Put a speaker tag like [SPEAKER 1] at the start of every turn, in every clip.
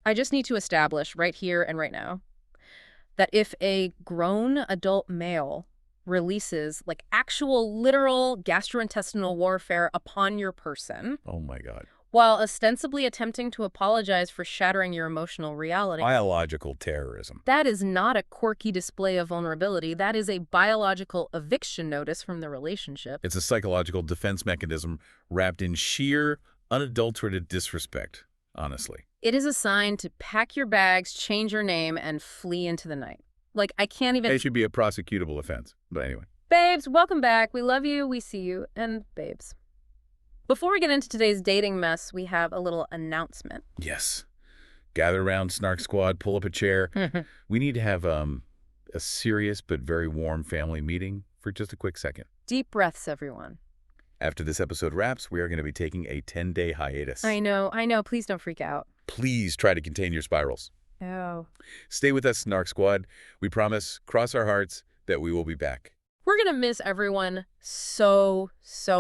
[SPEAKER 1] I just need to establish right here and right now that if a grown adult male releases like actual literal gastrointestinal warfare upon your person,
[SPEAKER 2] Oh my God.
[SPEAKER 1] while ostensibly attempting to apologize for shattering your emotional reality,
[SPEAKER 2] Biological terrorism.
[SPEAKER 1] that is not a quirky display of vulnerability. That is a biological eviction notice from the relationship.
[SPEAKER 2] It's a psychological defense mechanism wrapped in sheer, unadulterated disrespect, honestly.
[SPEAKER 1] It is a sign to pack your bags, change your name, and flee into the night. Like, I can't even...
[SPEAKER 2] It should be a prosecutable offense. But anyway.
[SPEAKER 1] Babes, welcome back. We love you, we see you, and babes. Before we get into today's dating mess, we have a little announcement.
[SPEAKER 2] Yes. Gather around, Snark Squad, pull up a chair. We need to have a serious but very warm family meeting for just a quick second.
[SPEAKER 1] Deep breaths, everyone.
[SPEAKER 2] After this episode wraps, we are going to be taking a 10-day hiatus.
[SPEAKER 1] I know. Please don't freak out.
[SPEAKER 2] Please try to contain your spirals.
[SPEAKER 1] Oh.
[SPEAKER 2] Stay with us, Snark Squad. We promise, cross our hearts, that we will be back.
[SPEAKER 1] We're going to miss everyone so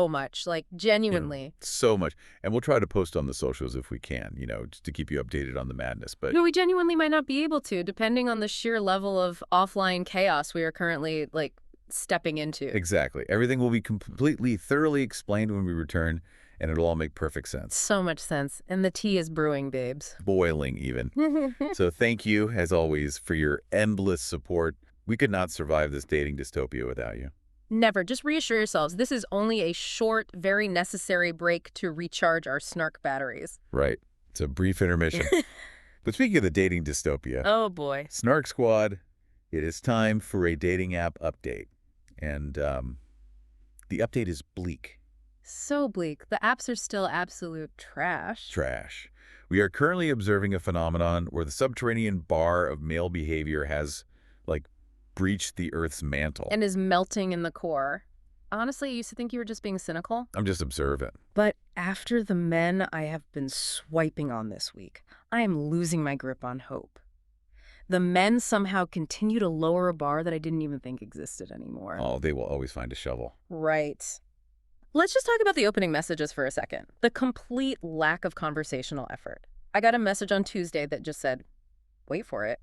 [SPEAKER 1] much. Like, genuinely.
[SPEAKER 2] Yeah, so much. And we'll try to post on the socials if we can, just to keep you updated on the madness. But
[SPEAKER 1] no, we genuinely might not be able to, depending on the sheer level of offline chaos we are currently, stepping into.
[SPEAKER 2] Exactly. Everything will be completely, thoroughly explained when we return, and it'll all make perfect sense.
[SPEAKER 1] So much sense. And the tea is brewing, babes.
[SPEAKER 2] Boiling, even. So thank you, as always, for your endless support. We could not survive this dating dystopia without you.
[SPEAKER 1] Never. Just reassure yourselves, this is only a short, very necessary break to recharge our snark batteries.
[SPEAKER 2] Right. It's a brief intermission. But speaking of the dating dystopia,
[SPEAKER 1] oh boy.
[SPEAKER 2] Snark Squad, it is time for a dating app update. And the update is bleak.
[SPEAKER 1] So bleak. The apps are still absolute trash.
[SPEAKER 2] Trash. We are currently observing a phenomenon where the subterranean bar of male behavior has, breached the Earth's mantle.
[SPEAKER 1] And is melting in the core. Honestly, I used to think you were just being cynical.
[SPEAKER 2] I'm just observant.
[SPEAKER 1] But after the men I have been swiping on this week, I am losing my grip on hope. The men somehow continue to lower a bar that I didn't even think existed anymore.
[SPEAKER 2] Oh, they will always find a shovel.
[SPEAKER 1] Right. Let's just talk about the opening messages for a second. The complete lack of conversational effort. I got a message on Tuesday that just said, wait for it,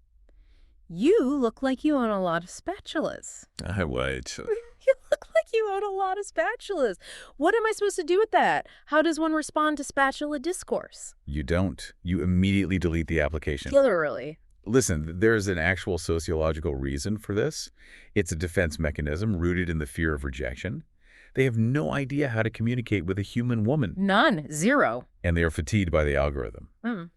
[SPEAKER 1] you look like you own a lot of spatulas.
[SPEAKER 2] I wait.
[SPEAKER 1] You look like you own a lot of spatulas. What am I supposed to do with that? How does one respond to spatula discourse?
[SPEAKER 2] You don't. You immediately delete the application.
[SPEAKER 1] Literally.
[SPEAKER 2] Listen, there's an actual sociological reason for this. It's a defense mechanism rooted in the fear of rejection. They have no idea how to communicate with a human woman.
[SPEAKER 1] None. Zero.
[SPEAKER 2] And they are fatigued by the algorithm.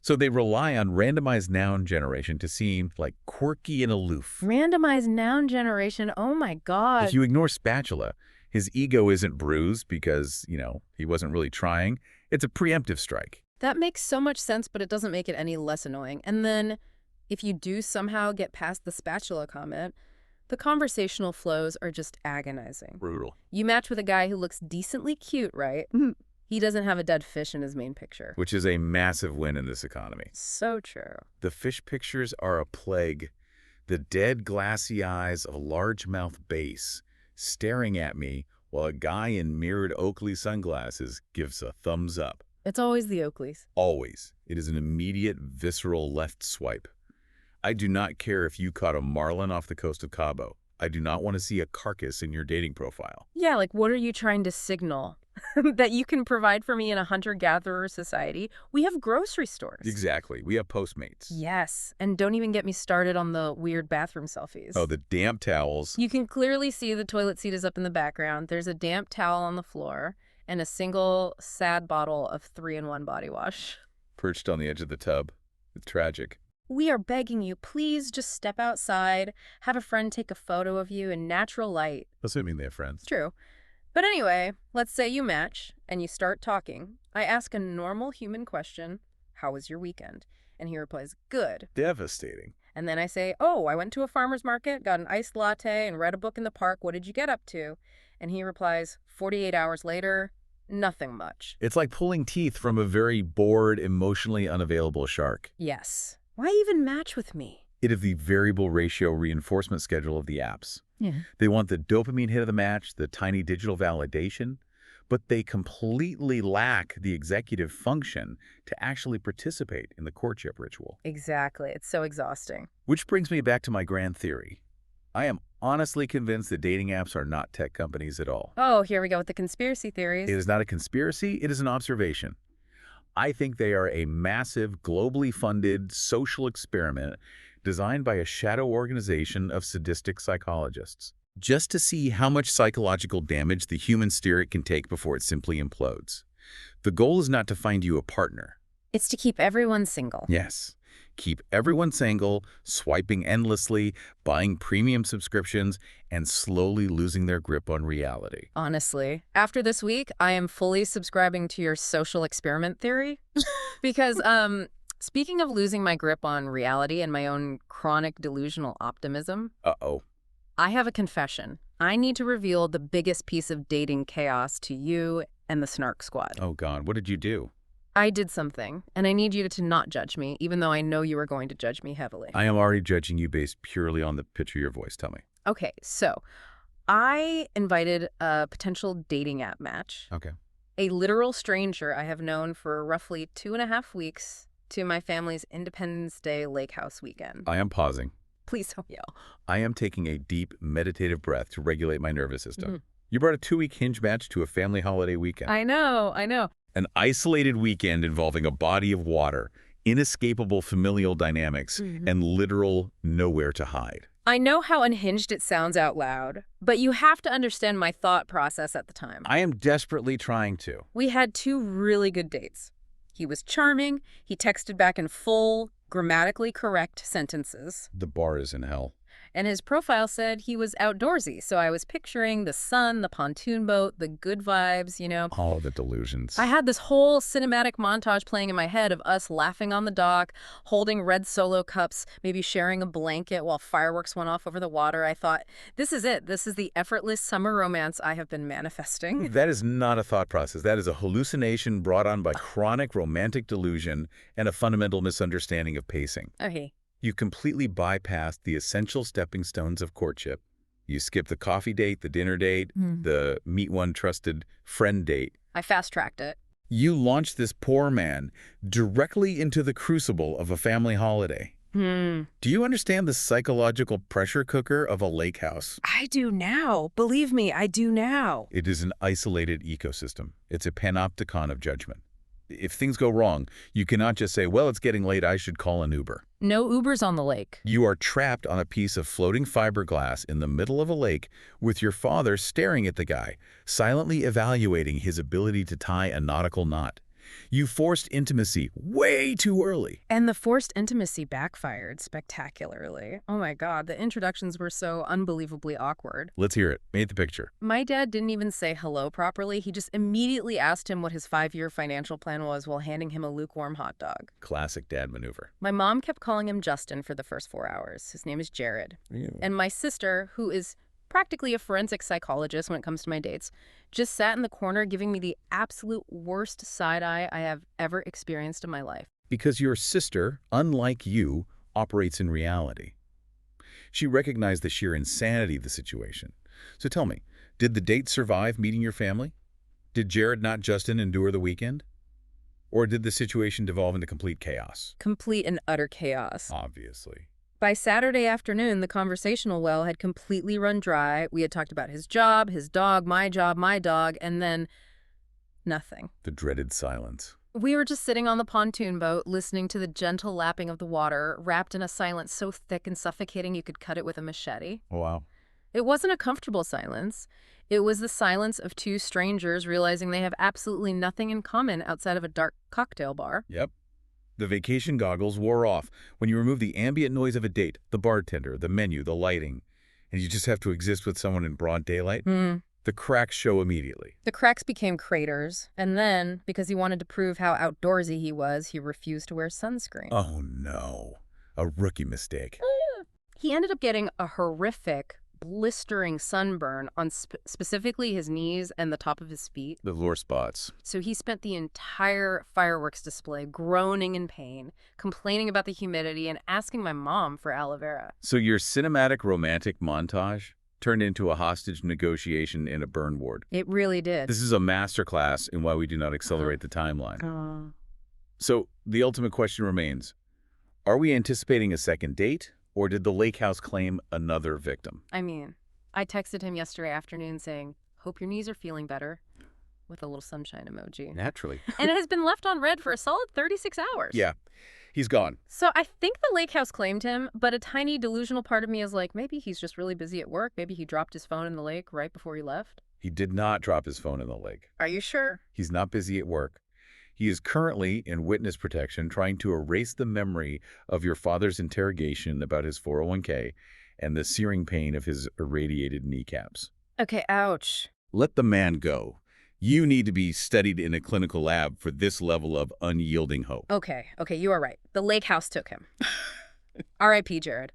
[SPEAKER 2] So they rely on randomized noun generation to seem quirky and aloof.
[SPEAKER 1] Randomized noun generation? Oh my God.
[SPEAKER 2] If you ignore spatula, his ego isn't bruised because, he wasn't really trying. It's a preemptive strike.
[SPEAKER 1] That makes so much sense, but it doesn't make it any less annoying. And then if you do somehow get past the spatula comment, the conversational flows are just agonizing.
[SPEAKER 2] Brutal.
[SPEAKER 1] You match with a guy who looks decently cute, right? He doesn't have a dead fish in his main picture.
[SPEAKER 2] Which is a massive win in this economy.
[SPEAKER 1] So true.
[SPEAKER 2] The fish pictures are a plague. The dead, glassy eyes of a largemouth bass staring at me while a guy in mirrored Oakley sunglasses gives a thumbs up.
[SPEAKER 1] It's always the Oakleys.
[SPEAKER 2] Always. It is an immediate, visceral left swipe. I do not care if you caught a marlin off the coast of Cabo. I do not want to see a carcass in your dating profile.
[SPEAKER 1] Yeah, what are you trying to signal? That you can provide for me in a hunter-gatherer society? We have grocery stores.
[SPEAKER 2] Exactly. We have Postmates.
[SPEAKER 1] Yes, and don't even get me started on the weird bathroom selfies.
[SPEAKER 2] Oh, the damp towels.
[SPEAKER 1] You can clearly see the toilet seat is up in the background. There's a damp towel on the floor and a single sad bottle of 3-in-1 body wash.
[SPEAKER 2] Perched on the edge of the tub. It's tragic.
[SPEAKER 1] We are begging you, please just step outside, have a friend take a photo of you in natural light.
[SPEAKER 2] Assuming they have friends.
[SPEAKER 1] True. But anyway, let's say you match and you start talking. I ask a normal human question, how was your weekend? And he replies, good.
[SPEAKER 2] Devastating.
[SPEAKER 1] And then I say, oh, I went to a farmer's market, got an iced latte, and read a book in the park. What did you get up to? And he replies, 48 hours later, nothing much.
[SPEAKER 2] It's like pulling teeth from a very bored, emotionally unavailable shark.
[SPEAKER 1] Yes. Why even match with me?
[SPEAKER 2] It is the variable ratio reinforcement schedule of the apps.
[SPEAKER 1] Yeah.
[SPEAKER 2] They want the dopamine hit of the match, the tiny digital validation, but they completely lack the executive function to actually participate in the courtship ritual.
[SPEAKER 1] Exactly. It's so exhausting.
[SPEAKER 2] Which brings me back to my grand theory. I am honestly convinced that dating apps are not tech companies at all.
[SPEAKER 1] Oh, here we go with the conspiracy theories.
[SPEAKER 2] It is not a conspiracy, it is an observation. I think they are a massive, globally funded social experiment designed by a shadow organization of sadistic psychologists, just to see how much psychological damage the human spirit can take before it simply implodes. The goal is not to find you a partner.
[SPEAKER 1] It's to keep everyone single.
[SPEAKER 2] Yes. Keep everyone single, swiping endlessly, buying premium subscriptions, and slowly losing their grip on reality.
[SPEAKER 1] Honestly, after this week, I am fully subscribing to your social experiment theory. Because, speaking of losing my grip on reality and my own chronic delusional optimism,
[SPEAKER 2] Uh-oh.
[SPEAKER 1] I have a confession. I need to reveal the biggest piece of dating chaos to you and the Snark Squad.
[SPEAKER 2] Oh, God, what did you do?
[SPEAKER 1] I did something, and I need you to not judge me, even though I know you are going to judge me heavily.
[SPEAKER 2] I am already judging you based purely on the pitch of your voice. Tell me.
[SPEAKER 1] Okay, so I invited a potential dating app match,
[SPEAKER 2] Okay.
[SPEAKER 1] a literal stranger I have known for roughly 2.5 weeks, to my family's Independence Day lake house weekend.
[SPEAKER 2] I am pausing.
[SPEAKER 1] Please don't yell.
[SPEAKER 2] I am taking a deep, meditative breath to regulate my nervous system. You brought a 2-week hinge match to a family holiday weekend.
[SPEAKER 1] I know.
[SPEAKER 2] An isolated weekend involving a body of water, inescapable familial dynamics, and literal nowhere to hide.
[SPEAKER 1] I know how unhinged it sounds out loud, but you have to understand my thought process at the time.
[SPEAKER 2] I am desperately trying to.
[SPEAKER 1] We had 2 really good dates. He was charming. He texted back in full, grammatically correct sentences.
[SPEAKER 2] The bar is in hell.
[SPEAKER 1] And his profile said he was outdoorsy, so I was picturing the sun, the pontoon boat, the good vibes, you know.
[SPEAKER 2] All the delusions.
[SPEAKER 1] I had this whole cinematic montage playing in my head of us laughing on the dock, holding red Solo cups, maybe sharing a blanket while fireworks went off over the water. I thought, this is it. This is the effortless summer romance I have been manifesting.
[SPEAKER 2] That is not a thought process. That is a hallucination brought on by chronic romantic delusion and a fundamental misunderstanding of pacing.
[SPEAKER 1] Okay.
[SPEAKER 2] You completely bypassed the essential stepping stones of courtship. You skip the coffee date, the dinner date, the meet one trusted friend date.
[SPEAKER 1] I fast-tracked it.
[SPEAKER 2] You launched this poor man directly into the crucible of a family holiday. Do you understand the psychological pressure cooker of a lake house?
[SPEAKER 1] I do now. Believe me, I do now.
[SPEAKER 2] It is an isolated ecosystem. It's a panopticon of judgment. If things go wrong, you cannot just say, well, it's getting late, I should call an Uber.
[SPEAKER 1] No Ubers on the lake.
[SPEAKER 2] You are trapped on a piece of floating fiberglass in the middle of a lake with your father staring at the guy, silently evaluating his ability to tie a nautical knot. You forced intimacy way too early.
[SPEAKER 1] And the forced intimacy backfired spectacularly. Oh my God, the introductions were so unbelievably awkward.
[SPEAKER 2] Let's hear it. Paint the picture.
[SPEAKER 1] My dad didn't even say hello properly. He just immediately asked him what his 5-year financial plan was while handing him a lukewarm hot dog.
[SPEAKER 2] Classic dad maneuver.
[SPEAKER 1] My mom kept calling him Justin for the first 4 hours. His name is Jared. And my sister, who is practically a forensic psychologist when it comes to my dates, just sat in the corner giving me the absolute worst side-eye I have ever experienced in my life.
[SPEAKER 2] Because your sister, unlike you, operates in reality. She recognized the sheer insanity of the situation. So tell me, did the date survive meeting your family? Did Jared, not Justin, endure the weekend? Or did the situation devolve into complete chaos?
[SPEAKER 1] Complete and utter chaos.
[SPEAKER 2] Obviously.
[SPEAKER 1] By Saturday afternoon, the conversational well had completely run dry. We had talked about his job, his dog, my dog, and then nothing.
[SPEAKER 2] The dreaded silence.
[SPEAKER 1] We were just sitting on the pontoon boat, listening to the gentle lapping of the water, wrapped in a silence so thick and suffocating you could cut it with a machete.
[SPEAKER 2] Oh, wow.
[SPEAKER 1] It wasn't a comfortable silence. It was the silence of 2 strangers realizing they have absolutely nothing in common outside of a dark cocktail bar.
[SPEAKER 2] Yep. The vacation goggles wore off when you remove the ambient noise of a date, the bartender, the menu, the lighting, and you just have to exist with someone in broad daylight. The cracks show immediately.
[SPEAKER 1] The cracks became craters, and then, because he wanted to prove how outdoorsy he was, he refused to wear sunscreen.
[SPEAKER 2] Oh, no. A rookie mistake.
[SPEAKER 1] He ended up getting a horrific, blistering sunburn on specifically his knees and the top of his feet.
[SPEAKER 2] The lure spots.
[SPEAKER 1] So he spent the entire fireworks display groaning in pain, complaining about the humidity, and asking my mom for aloe vera.
[SPEAKER 2] So your cinematic romantic montage, turned into a hostage negotiation in a burn ward.
[SPEAKER 1] It really did.
[SPEAKER 2] This is a masterclass in why we do not accelerate the timeline. So the ultimate question remains, are we anticipating a second date, or did the lake house claim another victim?
[SPEAKER 1] I mean, I texted him yesterday afternoon saying, hope your knees are feeling better, with a little sunshine emoji.
[SPEAKER 2] Naturally.
[SPEAKER 1] And it has been left on red for a solid 36 hours.
[SPEAKER 2] Yeah, he's gone.
[SPEAKER 1] So I think the lake house claimed him, but a tiny delusional part of me is like, maybe he's just really busy at work. Maybe he dropped his phone in the lake right before he left.
[SPEAKER 2] He did not drop his phone in the lake.
[SPEAKER 1] Are you sure?
[SPEAKER 2] He's not busy at work. He is currently in witness protection trying to erase the memory of your father's interrogation about his 401k and the searing pain of his irradiated kneecaps.
[SPEAKER 1] Okay, ouch.
[SPEAKER 2] Let the man go. You need to be studied in a clinical lab for this level of unyielding hope.
[SPEAKER 1] Okay, you are right. The lake house took him. R.I.P. Jared.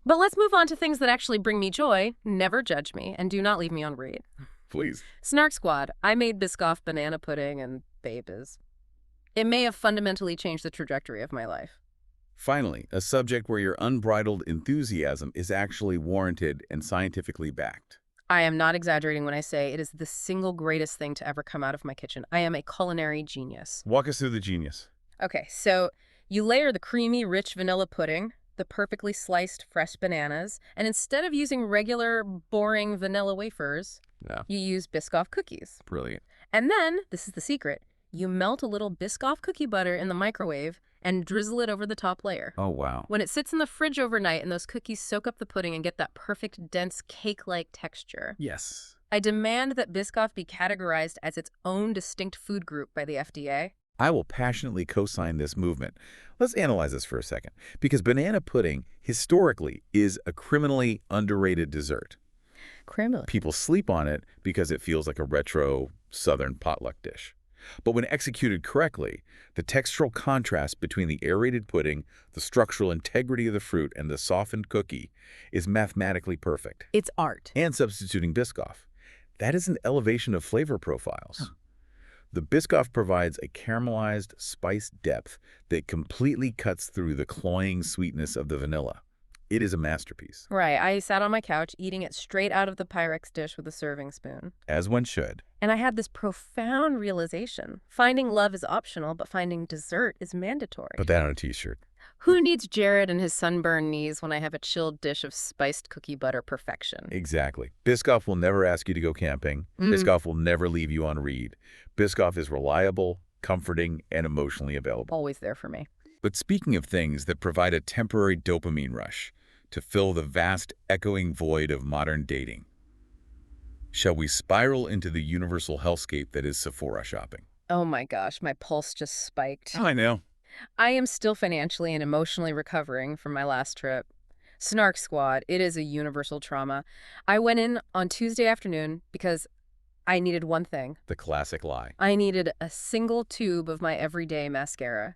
[SPEAKER 1] But let's move on to things that actually bring me joy, never judge me, and do not leave me on read.
[SPEAKER 2] Please.
[SPEAKER 1] Snark Squad. I made Biscoff banana pudding and babes. It may have fundamentally changed the trajectory of my life.
[SPEAKER 2] Finally, a subject where your unbridled enthusiasm is actually warranted and scientifically backed.
[SPEAKER 1] I am not exaggerating when I say it is the single greatest thing to ever come out of my kitchen. I am a culinary genius.
[SPEAKER 2] Walk us through the genius.
[SPEAKER 1] Okay, so you layer the creamy, rich vanilla pudding, the perfectly sliced fresh bananas, and instead of using regular, boring vanilla wafers, you use Biscoff cookies.
[SPEAKER 2] Brilliant.
[SPEAKER 1] And then, this is the secret, you melt a little Biscoff cookie butter in the microwave and drizzle it over the top layer.
[SPEAKER 2] Oh, wow.
[SPEAKER 1] When it sits in the fridge overnight and those cookies soak up the pudding and get that perfect, dense, cake-like texture.
[SPEAKER 2] Yes.
[SPEAKER 1] I demand that Biscoff be categorized as its own distinct food group by the FDA.
[SPEAKER 2] I will passionately co-sign this movement. Let's analyze this for a second, because banana pudding, historically, is a criminally underrated dessert.
[SPEAKER 1] Criminal.
[SPEAKER 2] People sleep on it because it feels like a retro Southern potluck dish. But when executed correctly, the textural contrast between the aerated pudding, the structural integrity of the fruit, and the softened cookie is mathematically perfect.
[SPEAKER 1] It's art.
[SPEAKER 2] And substituting Biscoff. That is an elevation of flavor profiles. The Biscoff provides a caramelized spice depth that completely cuts through the cloying sweetness of the vanilla. It is a masterpiece.
[SPEAKER 1] Right. I sat on my couch eating it straight out of the Pyrex dish with a serving spoon.
[SPEAKER 2] As one should.
[SPEAKER 1] And I had this profound realization. Finding love is optional, but finding dessert is mandatory.
[SPEAKER 2] Put that on a t-shirt.
[SPEAKER 1] Who needs Jared and his sunburned knees when I have a chilled dish of spiced cookie butter perfection?
[SPEAKER 2] Exactly. Biscoff will never ask you to go camping. Biscoff will never leave you on read. Biscoff is reliable, comforting, and emotionally available.
[SPEAKER 1] Always there for me.
[SPEAKER 2] But speaking of things that provide a temporary dopamine rush to fill the vast, echoing void of modern dating, shall we spiral into the universal hellscape that is Sephora shopping?
[SPEAKER 1] Oh my gosh, my pulse just spiked.
[SPEAKER 2] I know.
[SPEAKER 1] I am still financially and emotionally recovering from my last trip. Snark Squad, it is a universal trauma. I went in on Tuesday afternoon because I needed one thing.
[SPEAKER 2] The classic lie.
[SPEAKER 1] I needed a single tube of my everyday mascara.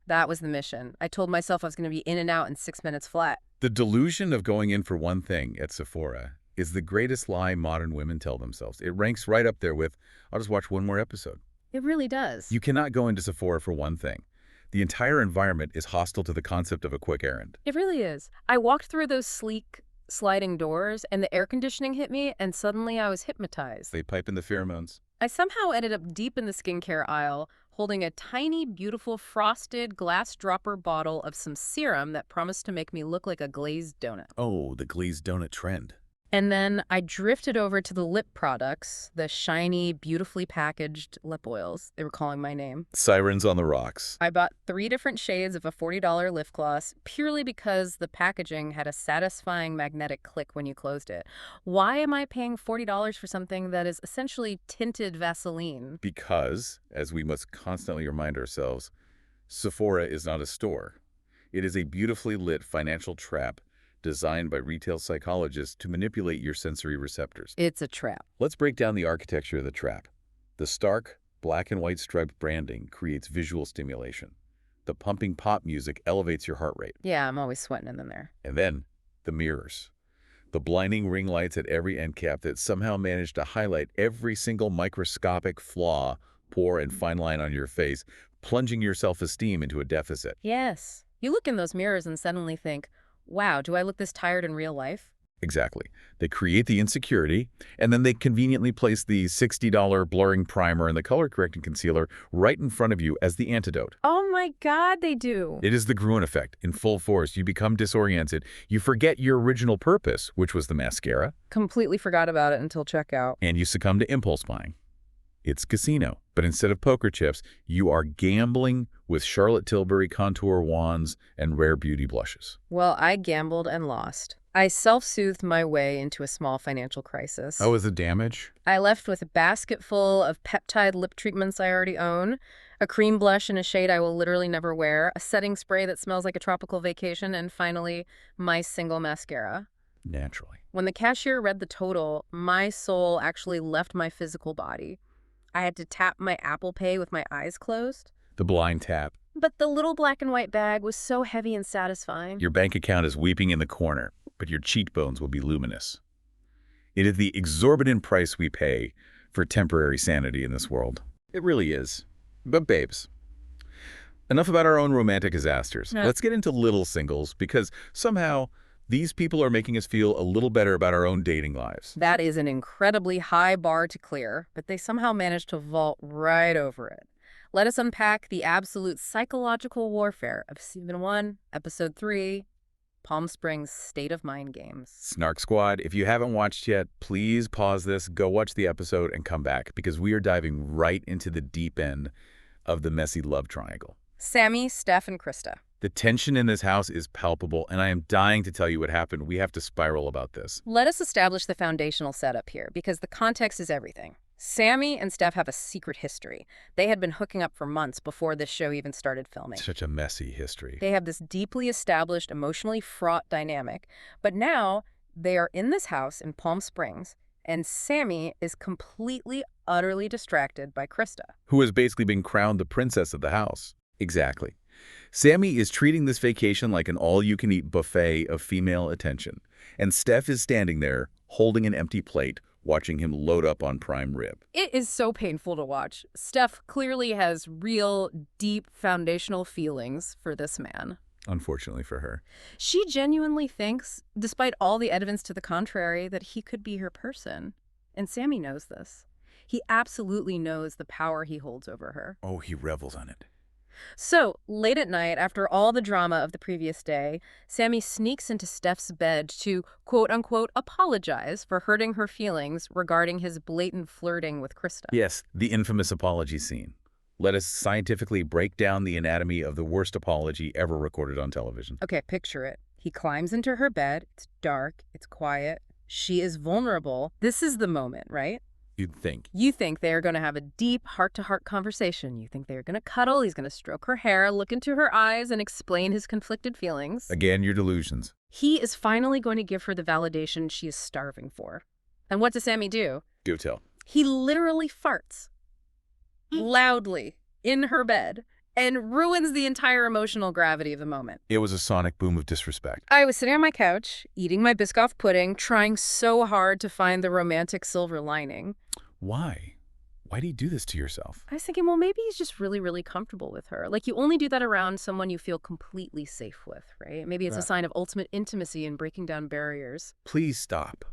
[SPEAKER 1] That was the mission. I told myself I was going to be in and out in 6 minutes flat.
[SPEAKER 2] The delusion of going in for one thing at Sephora is the greatest lie modern women tell themselves. It ranks right up there with, I'll just watch one more episode.
[SPEAKER 1] It really does.
[SPEAKER 2] You cannot go into Sephora for one thing. The entire environment is hostile to the concept of a quick errand.
[SPEAKER 1] It really is. I walked through those sleek sliding doors and the air conditioning hit me and suddenly I was hypnotized.
[SPEAKER 2] They pipe in the pheromones.
[SPEAKER 1] I somehow ended up deep in the skincare aisle holding a tiny, beautiful, frosted glass dropper bottle of some serum that promised to make me look like a glazed donut.
[SPEAKER 2] Oh, the glazed donut trend.
[SPEAKER 1] And then I drifted over to the lip products, the shiny, beautifully packaged lip oils. They were calling my name.
[SPEAKER 2] Sirens on the rocks.
[SPEAKER 1] I bought 3 different shades of a $40 lip gloss purely because the packaging had a satisfying magnetic click when you closed it. Why am I paying $40 for something that is essentially tinted Vaseline?
[SPEAKER 2] Because, as we must constantly remind ourselves, Sephora is not a store. It is a beautifully lit financial trap designed by retail psychologists to manipulate your sensory receptors.
[SPEAKER 1] It's a trap.
[SPEAKER 2] Let's break down the architecture of the trap. The stark, black and white striped branding creates visual stimulation. The pumping pop music elevates your heart rate.
[SPEAKER 1] Yeah, I'm always sweating in there.
[SPEAKER 2] And then, the mirrors. The blinding ring lights at every end cap that somehow manage to highlight every single microscopic flaw, pore, and fine line on your face, plunging your self-esteem into a deficit.
[SPEAKER 1] Yes. You look in those mirrors and suddenly think, wow, do I look this tired in real life?
[SPEAKER 2] Exactly. They create the insecurity, and then they conveniently place the $60 blurring primer and the color-correcting concealer right in front of you as the antidote.
[SPEAKER 1] Oh my God, they do.
[SPEAKER 2] It is the Gruen effect in full force. You become disoriented. You forget your original purpose, which was the mascara,
[SPEAKER 1] Completely forgot about it until checkout.
[SPEAKER 2] and you succumb to impulse buying. It's casino, but instead of poker chips, you are gambling with Charlotte Tilbury contour wands and rare beauty blushes.
[SPEAKER 1] Well, I gambled and lost. I self-soothed my way into a small financial crisis.
[SPEAKER 2] How was the damage?
[SPEAKER 1] I left with a basket full of peptide lip treatments I already own, a cream blush in a shade I will literally never wear, a setting spray that smells like a tropical vacation, and finally, my single mascara.
[SPEAKER 2] Naturally.
[SPEAKER 1] When the cashier read the total, my soul actually left my physical body. I had to tap my Apple Pay with my eyes closed.
[SPEAKER 2] The blind tap.
[SPEAKER 1] But the little black and white bag was so heavy and satisfying.
[SPEAKER 2] Your bank account is weeping in the corner, but your cheekbones will be luminous. It is the exorbitant price we pay for temporary sanity in this world. It really is. But babes, enough about our own romantic disasters.
[SPEAKER 1] Yeah.
[SPEAKER 2] Let's get into little singles, because somehow these people are making us feel a little better about our own dating lives.
[SPEAKER 1] That is an incredibly high bar to clear, but they somehow managed to vault right over it. Let us unpack the absolute psychological warfare of Season 1, Episode 3, Palm Springs State of Mind Games.
[SPEAKER 2] Snark Squad, if you haven't watched yet, please pause this, go watch the episode, and come back, because we are diving right into the deep end of the messy love triangle.
[SPEAKER 1] Sammy, Steph, and Krista.
[SPEAKER 2] The tension in this house is palpable, and I am dying to tell you what happened. We have to spiral about this.
[SPEAKER 1] Let us establish the foundational setup here, because the context is everything. Sammy and Steph have a secret history. They had been hooking up for months before this show even started filming.
[SPEAKER 2] Such a messy history.
[SPEAKER 1] They have this deeply established, emotionally fraught dynamic. But now they are in this house in Palm Springs, and Sammy is completely, utterly distracted by Krista.
[SPEAKER 2] Who has basically been crowned the princess of the house. Exactly. Sammy is treating this vacation like an all-you-can-eat buffet of female attention. And Steph is standing there, holding an empty plate, watching him load up on prime rib.
[SPEAKER 1] It is so painful to watch. Steph clearly has real, deep, foundational feelings for this man.
[SPEAKER 2] Unfortunately for her.
[SPEAKER 1] She genuinely thinks, despite all the evidence to the contrary, that he could be her person. And Sammy knows this. He absolutely knows the power he holds over her.
[SPEAKER 2] Oh, he revels on it.
[SPEAKER 1] So, late at night, after all the drama of the previous day, Sammy sneaks into Steph's bed to, quote-unquote, apologize for hurting her feelings regarding his blatant flirting with Krista.
[SPEAKER 2] Yes, the infamous apology scene. Let us scientifically break down the anatomy of the worst apology ever recorded on television.
[SPEAKER 1] Okay, picture it. He climbs into her bed. It's dark. It's quiet. She is vulnerable. This is the moment, right?
[SPEAKER 2] You'd think.
[SPEAKER 1] You think they are going to have a deep heart-to-heart conversation. You think they're going to cuddle. He's going to stroke her hair, look into her eyes, and explain his conflicted feelings.
[SPEAKER 2] Again, your delusions.
[SPEAKER 1] He is finally going to give her the validation she is starving for. And what does Sammy do?
[SPEAKER 2] Do tell.
[SPEAKER 1] He literally farts loudly in her bed and ruins the entire emotional gravity of the moment.
[SPEAKER 2] It was a sonic boom of disrespect.
[SPEAKER 1] I was sitting on my couch, eating my Biscoff pudding, trying so hard to find the romantic silver lining.
[SPEAKER 2] Why? Why do you do this to yourself?
[SPEAKER 1] I was thinking, well, maybe he's just really, really comfortable with her. Like, you only do that around someone you feel completely safe with, right? Maybe it's a sign of ultimate intimacy and breaking down barriers.
[SPEAKER 2] Please stop.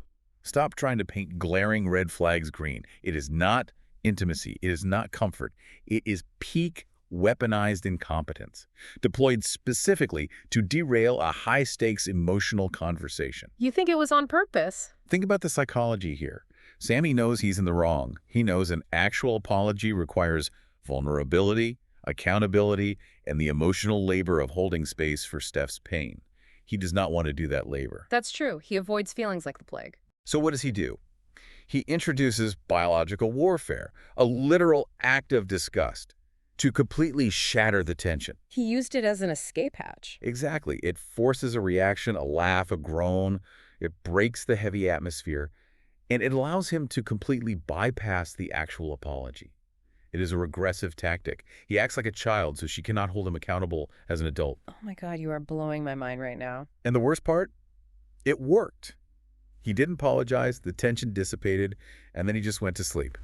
[SPEAKER 2] Stop trying to paint glaring red flags green. It is not intimacy. It is not comfort. It is peak weaponized incompetence, deployed specifically to derail a high-stakes emotional conversation.
[SPEAKER 1] You think it was on purpose?
[SPEAKER 2] Think about the psychology here. Sammy knows he's in the wrong. He knows an actual apology requires vulnerability, accountability, and the emotional labor of holding space for Steph's pain. He does not want to do that labor.
[SPEAKER 1] That's true. He avoids feelings like the plague.
[SPEAKER 2] So what does he do? He introduces biological warfare, a literal act of disgust, to completely shatter the tension.
[SPEAKER 1] He used it as an escape hatch.
[SPEAKER 2] Exactly. It forces a reaction, a laugh, a groan. It breaks the heavy atmosphere, and it allows him to completely bypass the actual apology. It is a regressive tactic. He acts like a child, so she cannot hold him accountable as an adult.
[SPEAKER 1] Oh my God, you are blowing my mind right now.
[SPEAKER 2] And the worst part? It worked. He didn't apologize, the tension dissipated, and then he just went to sleep.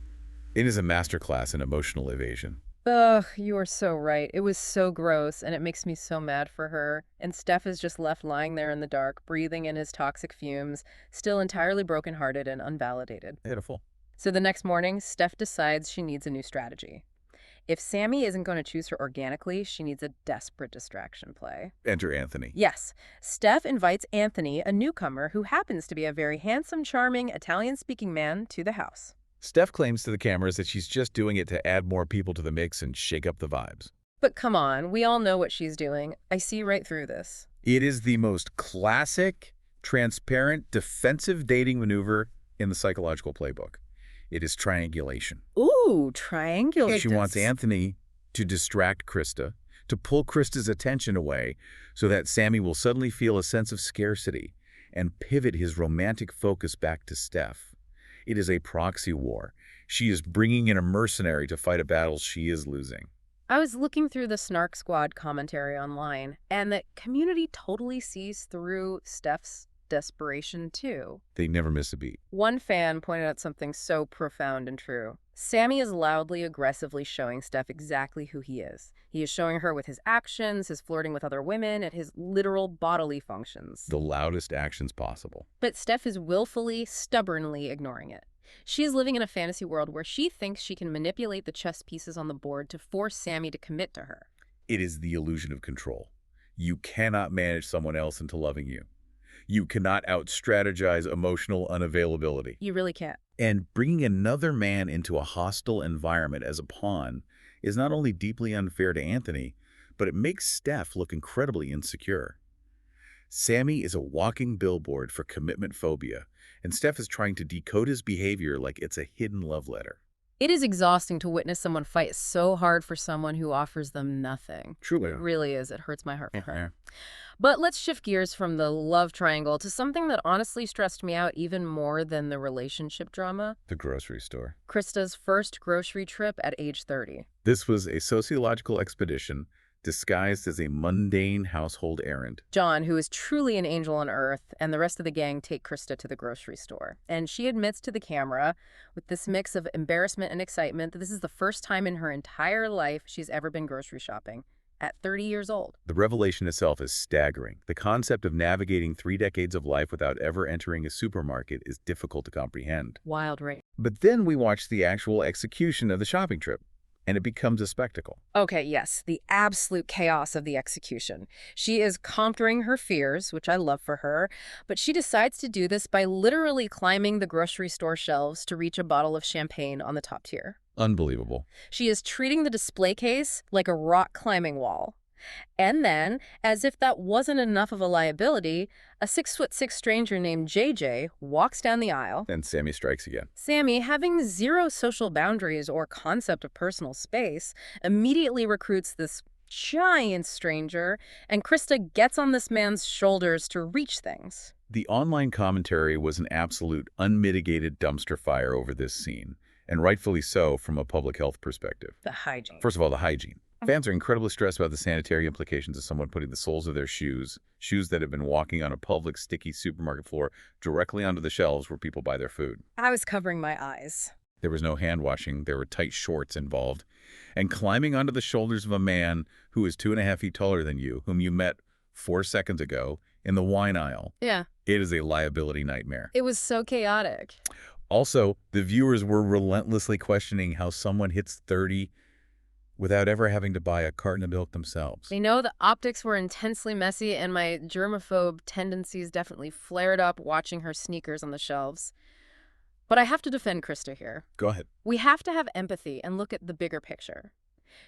[SPEAKER 2] It is a masterclass in emotional evasion.
[SPEAKER 1] Ugh, you are so right. It was so gross, and it makes me so mad for her. And Steph is just left lying there in the dark, breathing in his toxic fumes, still entirely brokenhearted and unvalidated.
[SPEAKER 2] Pitiful.
[SPEAKER 1] So the next morning, Steph decides she needs a new strategy. If Sammy isn't going to choose her organically, she needs a desperate distraction play.
[SPEAKER 2] Enter Anthony.
[SPEAKER 1] Yes, Steph invites Anthony, a newcomer who happens to be a very handsome, charming, Italian-speaking man, to the house.
[SPEAKER 2] Steph claims to the cameras that she's just doing it to add more people to the mix and shake up the vibes.
[SPEAKER 1] But come on, we all know what she's doing. I see right through this.
[SPEAKER 2] It is the most classic, transparent, defensive dating maneuver in the psychological playbook. It is triangulation.
[SPEAKER 1] Ooh, triangulate.
[SPEAKER 2] She wants Anthony to distract Krista, to pull Krista's attention away so that Sammy will suddenly feel a sense of scarcity and pivot his romantic focus back to Steph. It is a proxy war. She is bringing in a mercenary to fight a battle she is losing.
[SPEAKER 1] I was looking through the Snark Squad commentary online, and the community totally sees through Steph's desperation, too.
[SPEAKER 2] They never miss a beat.
[SPEAKER 1] One fan pointed out something so profound and true. Sammy is loudly, aggressively showing Steph exactly who he is. He is showing her with his actions, his flirting with other women, and his literal bodily functions.
[SPEAKER 2] The loudest actions possible.
[SPEAKER 1] But Steph is willfully, stubbornly ignoring it. She is living in a fantasy world where she thinks she can manipulate the chess pieces on the board to force Sammy to commit to her.
[SPEAKER 2] It is the illusion of control. You cannot manage someone else into loving you. You cannot out-strategize emotional unavailability.
[SPEAKER 1] You really can't.
[SPEAKER 2] And bringing another man into a hostile environment as a pawn is not only deeply unfair to Anthony, but it makes Steph look incredibly insecure. Sammy is a walking billboard for commitment phobia, and Steph is trying to decode his behavior like it's a hidden love letter.
[SPEAKER 1] It is exhausting to witness someone fight so hard for someone who offers them nothing.
[SPEAKER 2] Truly.
[SPEAKER 1] It really is. It hurts my heart for her. But let's shift gears from the love triangle to something that honestly stressed me out even more than the relationship drama.
[SPEAKER 2] The grocery store.
[SPEAKER 1] Krista's first grocery trip at age 30.
[SPEAKER 2] This was a sociological expedition disguised as a mundane household errand.
[SPEAKER 1] John, who is truly an angel on earth, and the rest of the gang take Krista to the grocery store. And she admits to the camera, with this mix of embarrassment and excitement, that this is the first time in her entire life she's ever been grocery shopping, at 30 years old.
[SPEAKER 2] The revelation itself is staggering. The concept of navigating 3 decades of life without ever entering a supermarket is difficult to comprehend.
[SPEAKER 1] Wild, right?
[SPEAKER 2] But then we watch the actual execution of the shopping trip, and it becomes a spectacle.
[SPEAKER 1] Okay, yes, the absolute chaos of the execution. She is conquering her fears, which I love for her, but she decides to do this by literally climbing the grocery store shelves to reach a bottle of champagne on the top tier.
[SPEAKER 2] Unbelievable.
[SPEAKER 1] She is treating the display case like a rock climbing wall. And then, as if that wasn't enough of a liability, a 6'6" stranger named JJ walks down the aisle.
[SPEAKER 2] And Sammy strikes again.
[SPEAKER 1] Sammy, having zero social boundaries or concept of personal space, immediately recruits this giant stranger, and Krista gets on this man's shoulders to reach things.
[SPEAKER 2] The online commentary was an absolute unmitigated dumpster fire over this scene, and rightfully so from a public health perspective.
[SPEAKER 1] The hygiene.
[SPEAKER 2] First of all, the hygiene. Fans are incredibly stressed about the sanitary implications of someone putting the soles of their shoes that have been walking on a public, sticky supermarket floor, directly onto the shelves where people buy their food.
[SPEAKER 1] I was covering my eyes.
[SPEAKER 2] There was no hand washing. There were tight shorts involved. And climbing onto the shoulders of a man who is 2.5 feet taller than you, whom you met 4 seconds ago in the wine aisle.
[SPEAKER 1] Yeah.
[SPEAKER 2] It is a liability nightmare.
[SPEAKER 1] It was so chaotic.
[SPEAKER 2] Also, the viewers were relentlessly questioning how someone hits 30 without ever having to buy a carton of milk themselves.
[SPEAKER 1] They know the optics were intensely messy, and my germaphobe tendencies definitely flared up watching her sneakers on the shelves. But I have to defend Krista here.
[SPEAKER 2] Go ahead.
[SPEAKER 1] We have to have empathy and look at the bigger picture.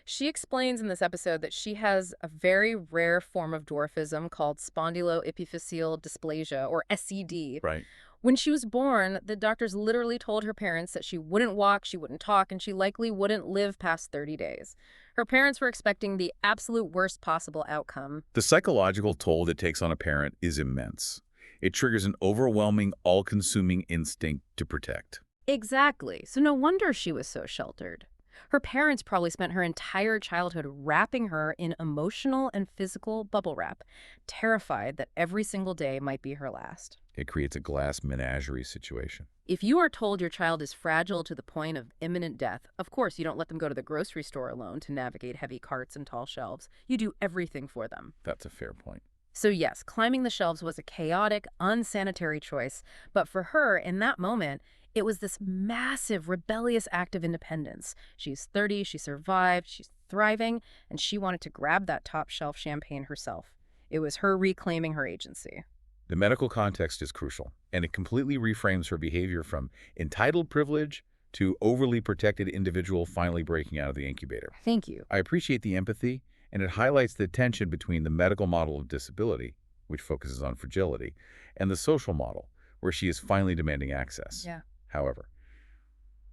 [SPEAKER 1] She explains in this episode that she has a very rare form of dwarfism called spondyloepiphyseal dysplasia, or SED.
[SPEAKER 2] Right.
[SPEAKER 1] When she was born, the doctors literally told her parents that she wouldn't walk, she wouldn't talk, and she likely wouldn't live past 30 days. Her parents were expecting the absolute worst possible outcome.
[SPEAKER 2] The psychological toll it takes on a parent is immense. It triggers an overwhelming, all-consuming instinct to protect.
[SPEAKER 1] Exactly. So no wonder she was so sheltered. Her parents probably spent her entire childhood wrapping her in emotional and physical bubble wrap, terrified that every single day might be her last.
[SPEAKER 2] It creates a glass menagerie situation.
[SPEAKER 1] If you are told your child is fragile to the point of imminent death, of course you don't let them go to the grocery store alone to navigate heavy carts and tall shelves. You do everything for them.
[SPEAKER 2] That's a fair point.
[SPEAKER 1] So yes, climbing the shelves was a chaotic, unsanitary choice, but for her, in that moment, it was this massive, rebellious act of independence. She's 30, she survived, she's thriving, and she wanted to grab that top shelf champagne herself. It was her reclaiming her agency.
[SPEAKER 2] The medical context is crucial, and it completely reframes her behavior from entitled privilege to overly protected individual finally breaking out of the incubator.
[SPEAKER 1] Thank you.
[SPEAKER 2] I appreciate the empathy, and it highlights the tension between the medical model of disability, which focuses on fragility, and the social model, where she is finally demanding access.
[SPEAKER 1] Yeah.
[SPEAKER 2] However,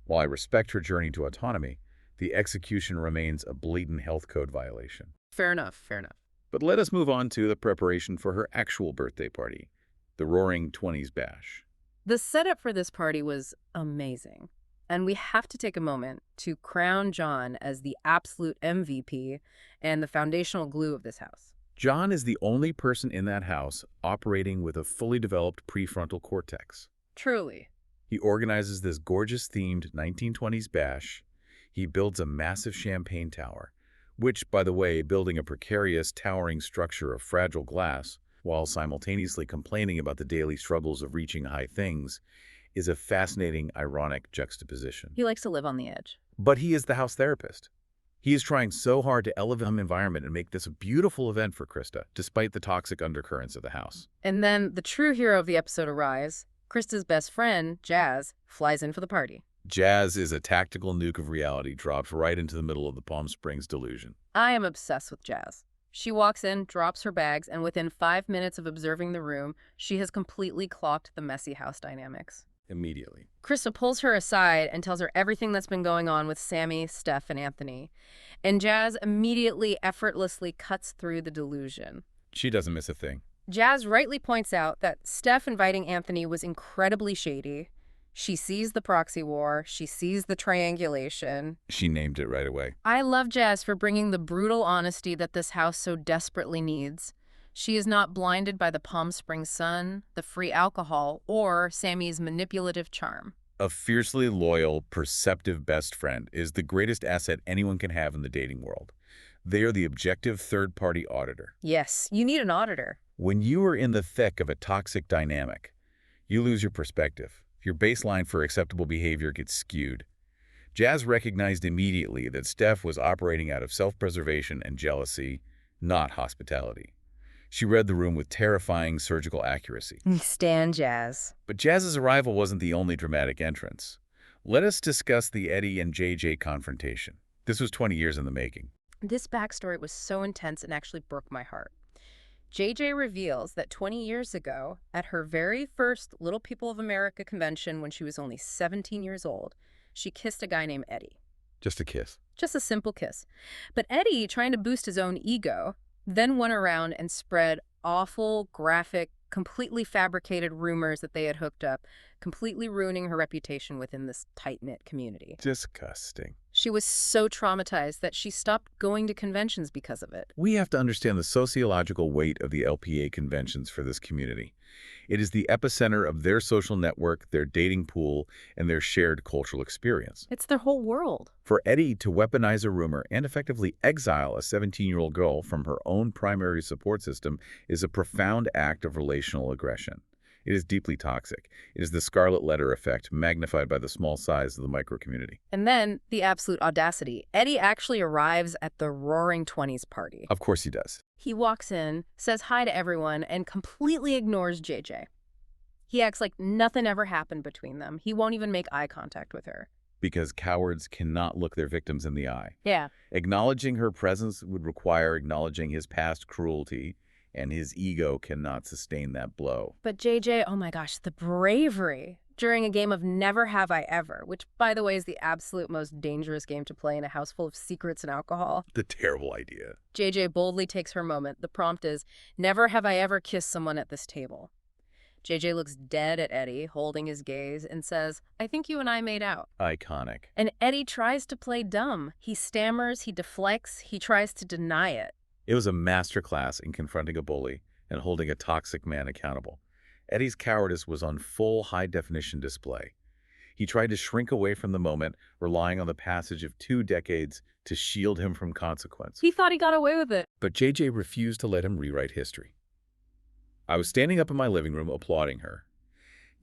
[SPEAKER 2] while I respect her journey to autonomy, the execution remains a blatant health code violation.
[SPEAKER 1] Fair enough, fair enough.
[SPEAKER 2] But let us move on to the preparation for her actual birthday party, the Roaring Twenties Bash.
[SPEAKER 1] The setup for this party was amazing. And we have to take a moment to crown John as the absolute MVP and the foundational glue of this house.
[SPEAKER 2] John is the only person in that house operating with a fully developed prefrontal cortex.
[SPEAKER 1] Truly.
[SPEAKER 2] He organizes this gorgeous themed 1920s bash. He builds a massive champagne tower, which, by the way, building a precarious, towering structure of fragile glass, while simultaneously complaining about the daily struggles of reaching high things, is a fascinating, ironic juxtaposition.
[SPEAKER 1] He likes to live on the edge.
[SPEAKER 2] But he is the house therapist. He is trying so hard to elevate the environment and make this a beautiful event for Krista, despite the toxic undercurrents of the house.
[SPEAKER 1] And then the true hero of the episode arrives. Krista's best friend, Jazz, flies in for the party.
[SPEAKER 2] Jazz is a tactical nuke of reality dropped right into the middle of the Palm Springs delusion.
[SPEAKER 1] I am obsessed with Jazz. She walks in, drops her bags, and within 5 minutes of observing the room, she has completely clocked the messy house dynamics.
[SPEAKER 2] Immediately.
[SPEAKER 1] Krista pulls her aside and tells her everything that's been going on with Sammy, Steph, and Anthony. And Jazz immediately, effortlessly cuts through the delusion.
[SPEAKER 2] She doesn't miss a thing.
[SPEAKER 1] Jazz rightly points out that Steph inviting Anthony was incredibly shady. She sees the proxy war. She sees the triangulation.
[SPEAKER 2] She named it right away.
[SPEAKER 1] I love Jazz for bringing the brutal honesty that this house so desperately needs. She is not blinded by the Palm Springs sun, the free alcohol, or Sammy's manipulative charm.
[SPEAKER 2] A fiercely loyal, perceptive best friend is the greatest asset anyone can have in the dating world. They are the objective third-party auditor.
[SPEAKER 1] Yes, you need an auditor.
[SPEAKER 2] When you are in the thick of a toxic dynamic, you lose your perspective. Your baseline for acceptable behavior gets skewed. Jazz recognized immediately that Steph was operating out of self-preservation and jealousy, not hospitality. She read the room with terrifying surgical accuracy.
[SPEAKER 1] Stan Jazz.
[SPEAKER 2] But Jazz's arrival wasn't the only dramatic entrance. Let us discuss the Eddie and JJ confrontation. This was 20 years in the making.
[SPEAKER 1] This backstory was so intense and actually broke my heart. JJ reveals that 20 years ago, at her very first Little People of America convention when she was only 17 years old, she kissed a guy named Eddie.
[SPEAKER 2] Just a kiss.
[SPEAKER 1] Just a simple kiss. But Eddie, trying to boost his own ego, then went around and spread awful, graphic, completely fabricated rumors that they had hooked up, completely ruining her reputation within this tight-knit community.
[SPEAKER 2] Disgusting.
[SPEAKER 1] She was so traumatized that she stopped going to conventions because of it.
[SPEAKER 2] We have to understand the sociological weight of the LPA conventions for this community. It is the epicenter of their social network, their dating pool, and their shared cultural experience.
[SPEAKER 1] It's their whole world.
[SPEAKER 2] For Eddie to weaponize a rumor and effectively exile a 17-year-old girl from her own primary support system is a profound act of relational aggression. It is deeply toxic. It is the scarlet letter effect magnified by the small size of the micro-community.
[SPEAKER 1] And then, the absolute audacity. Eddie actually arrives at the Roaring Twenties party.
[SPEAKER 2] Of course he does.
[SPEAKER 1] He walks in, says hi to everyone, and completely ignores JJ. He acts like nothing ever happened between them. He won't even make eye contact with her.
[SPEAKER 2] Because cowards cannot look their victims in the eye.
[SPEAKER 1] Yeah.
[SPEAKER 2] Acknowledging her presence would require acknowledging his past cruelty, and his ego cannot sustain that blow.
[SPEAKER 1] But JJ, oh my gosh, the bravery during a game of Never Have I Ever, which, by the way, is the absolute most dangerous game to play in a house full of secrets and alcohol.
[SPEAKER 2] The terrible idea.
[SPEAKER 1] JJ boldly takes her moment. The prompt is, never have I ever kissed someone at this table. JJ looks dead at Eddie, holding his gaze, and says, I think you and I made out.
[SPEAKER 2] Iconic.
[SPEAKER 1] And Eddie tries to play dumb. He stammers, he deflects, he tries to deny it.
[SPEAKER 2] It was a masterclass in confronting a bully and holding a toxic man accountable. Eddie's cowardice was on full high-definition display. He tried to shrink away from the moment, relying on the passage of 2 decades to shield him from consequence.
[SPEAKER 1] He thought he got away with it.
[SPEAKER 2] But JJ refused to let him rewrite history. I was standing up in my living room applauding her,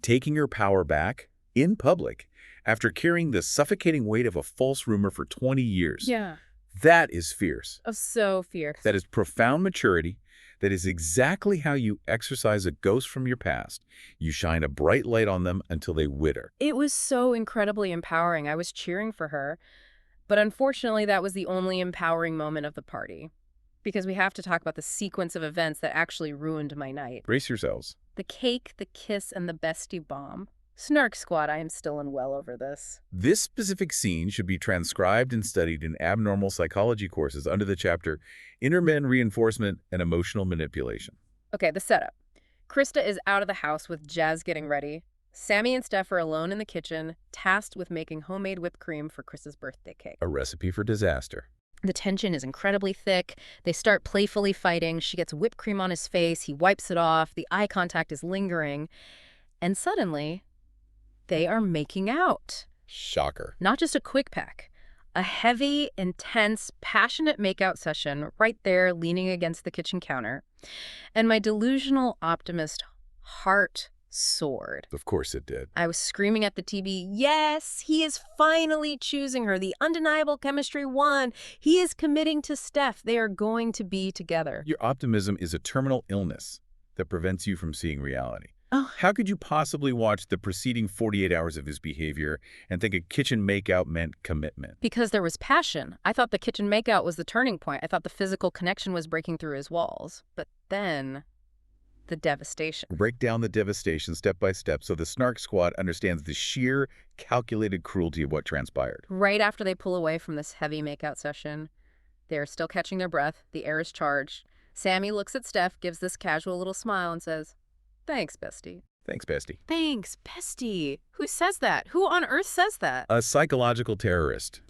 [SPEAKER 2] taking her power back in public after carrying the suffocating weight of a false rumor for 20 years.
[SPEAKER 1] Yeah.
[SPEAKER 2] That is fierce.
[SPEAKER 1] Oh, so fierce.
[SPEAKER 2] That is profound maturity. That is exactly how you exorcise a ghost from your past. You shine a bright light on them until they wither.
[SPEAKER 1] It was so incredibly empowering. I was cheering for her. But unfortunately, that was the only empowering moment of the party. Because we have to talk about the sequence of events that actually ruined my night.
[SPEAKER 2] Brace yourselves.
[SPEAKER 1] The cake, the kiss, and the bestie bomb. Snark Squad, I am still unwell over this.
[SPEAKER 2] This specific scene should be transcribed and studied in abnormal psychology courses under the chapter Intermen Reinforcement and Emotional Manipulation.
[SPEAKER 1] Okay, the setup. Krista is out of the house with Jazz getting ready. Sammy and Steph are alone in the kitchen, tasked with making homemade whipped cream for Krista's birthday cake.
[SPEAKER 2] A recipe for disaster.
[SPEAKER 1] The tension is incredibly thick. They start playfully fighting. She gets whipped cream on his face. He wipes it off. The eye contact is lingering. And suddenly, they are making out.
[SPEAKER 2] Shocker.
[SPEAKER 1] Not just a quick peck. A heavy, intense, passionate makeout session right there leaning against the kitchen counter. And my delusional optimist heart soared.
[SPEAKER 2] Of course it did.
[SPEAKER 1] I was screaming at the TV, yes, he is finally choosing her. The undeniable chemistry won. He is committing to Steph. They are going to be together.
[SPEAKER 2] Your optimism is a terminal illness that prevents you from seeing reality.
[SPEAKER 1] Oh.
[SPEAKER 2] How could you possibly watch the preceding 48 hours of his behavior and think a kitchen makeout meant commitment?
[SPEAKER 1] Because there was passion. I thought the kitchen makeout was the turning point. I thought the physical connection was breaking through his walls. But then, the devastation.
[SPEAKER 2] Break down the devastation step by step so the Snark Squad understands the sheer, calculated cruelty of what transpired.
[SPEAKER 1] Right after they pull away from this heavy makeout session, they are still catching their breath. The air is charged. Sammy looks at Steph, gives this casual little smile, and says, "Thanks, bestie."
[SPEAKER 2] Thanks, bestie.
[SPEAKER 1] Thanks, bestie. Who says that? Who on earth says that?
[SPEAKER 2] A psychological terrorist.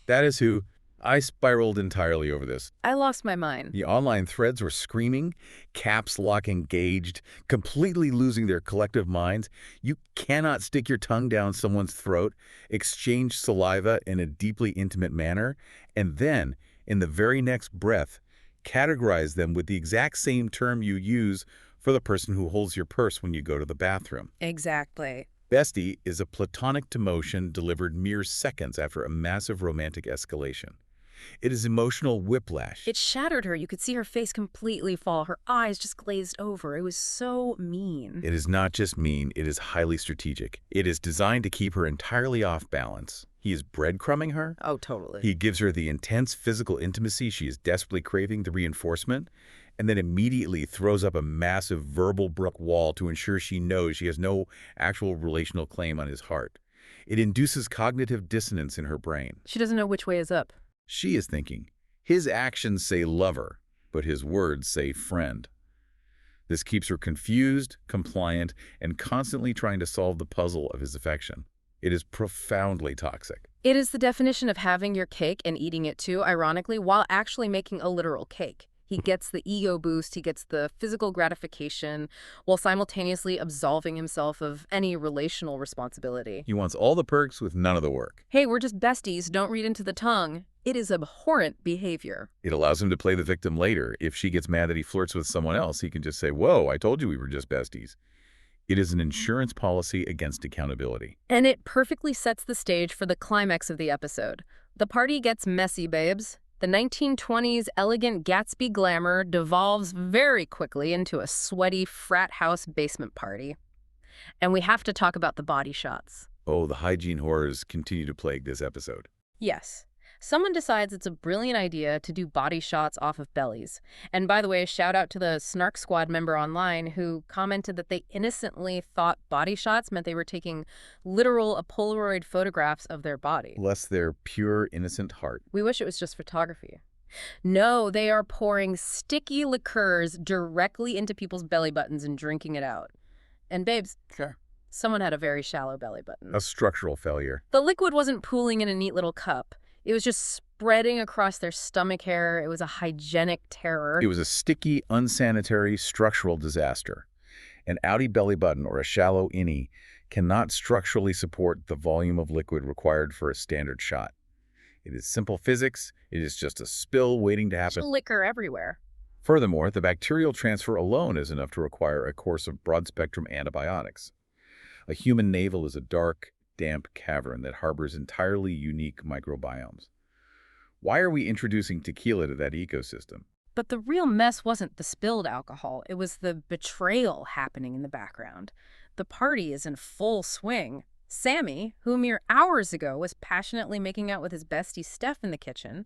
[SPEAKER 2] That is who. I spiraled entirely over this.
[SPEAKER 1] I lost my mind.
[SPEAKER 2] The online threads were screaming, caps lock engaged, completely losing their collective minds. You cannot stick your tongue down someone's throat, exchange saliva in a deeply intimate manner, and then, in the very next breath, categorize them with the exact same term you use for the person who holds your purse when you go to the bathroom.
[SPEAKER 1] Exactly.
[SPEAKER 2] Bestie is a platonic demotion delivered mere seconds after a massive romantic escalation. It is emotional whiplash.
[SPEAKER 1] It shattered her. You could see her face completely fall. Her eyes just glazed over. It was so mean.
[SPEAKER 2] It is not just mean, it is highly strategic. It is designed to keep her entirely off balance. He is breadcrumbing her.
[SPEAKER 1] Oh, totally.
[SPEAKER 2] He gives her the intense physical intimacy she is desperately craving, the reinforcement, and then immediately throws up a massive verbal brick wall to ensure she knows she has no actual relational claim on his heart. It induces cognitive dissonance in her brain.
[SPEAKER 1] She doesn't know which way is up.
[SPEAKER 2] She is thinking, his actions say lover, but his words say friend. This keeps her confused, compliant, and constantly trying to solve the puzzle of his affection. It is profoundly toxic.
[SPEAKER 1] It is the definition of having your cake and eating it too, ironically, while actually making a literal cake. He gets the ego boost, he gets the physical gratification, while simultaneously absolving himself of any relational responsibility.
[SPEAKER 2] He wants all the perks with none of the work.
[SPEAKER 1] Hey, we're just besties, don't read into the tongue. It is abhorrent behavior.
[SPEAKER 2] It allows him to play the victim later. If she gets mad that he flirts with someone else, he can just say, "Whoa, I told you we were just besties." It is an insurance policy against accountability.
[SPEAKER 1] And it perfectly sets the stage for the climax of the episode. The party gets messy, babes. The 1920s elegant Gatsby glamour devolves very quickly into a sweaty frat house basement party. And we have to talk about the body shots.
[SPEAKER 2] Oh, the hygiene horrors continue to plague this episode.
[SPEAKER 1] Yes. Someone decides it's a brilliant idea to do body shots off of bellies. And by the way, shout out to the Snark Squad member online who commented that they innocently thought body shots meant they were taking literal Polaroid photographs of their body.
[SPEAKER 2] Bless their pure, innocent heart.
[SPEAKER 1] We wish it was just photography. No, they are pouring sticky liqueurs directly into people's belly buttons and drinking it out. And babes,
[SPEAKER 2] Sure.
[SPEAKER 1] someone had a very shallow belly button.
[SPEAKER 2] A structural failure.
[SPEAKER 1] The liquid wasn't pooling in a neat little cup. It was just spreading across their stomach hair. It was a hygienic terror.
[SPEAKER 2] It was a sticky, unsanitary, structural disaster. An outie belly button or a shallow innie cannot structurally support the volume of liquid required for a standard shot. It is simple physics. It is just a spill waiting to happen.
[SPEAKER 1] Liquor everywhere.
[SPEAKER 2] Furthermore, the bacterial transfer alone is enough to require a course of broad-spectrum antibiotics. A human navel is a dark, damp cavern that harbors entirely unique microbiomes. Why are we introducing tequila to that ecosystem?
[SPEAKER 1] But the real mess wasn't the spilled alcohol. It was the betrayal happening in the background. The party is in full swing. Sammy, who mere hours ago was passionately making out with his bestie Steph in the kitchen,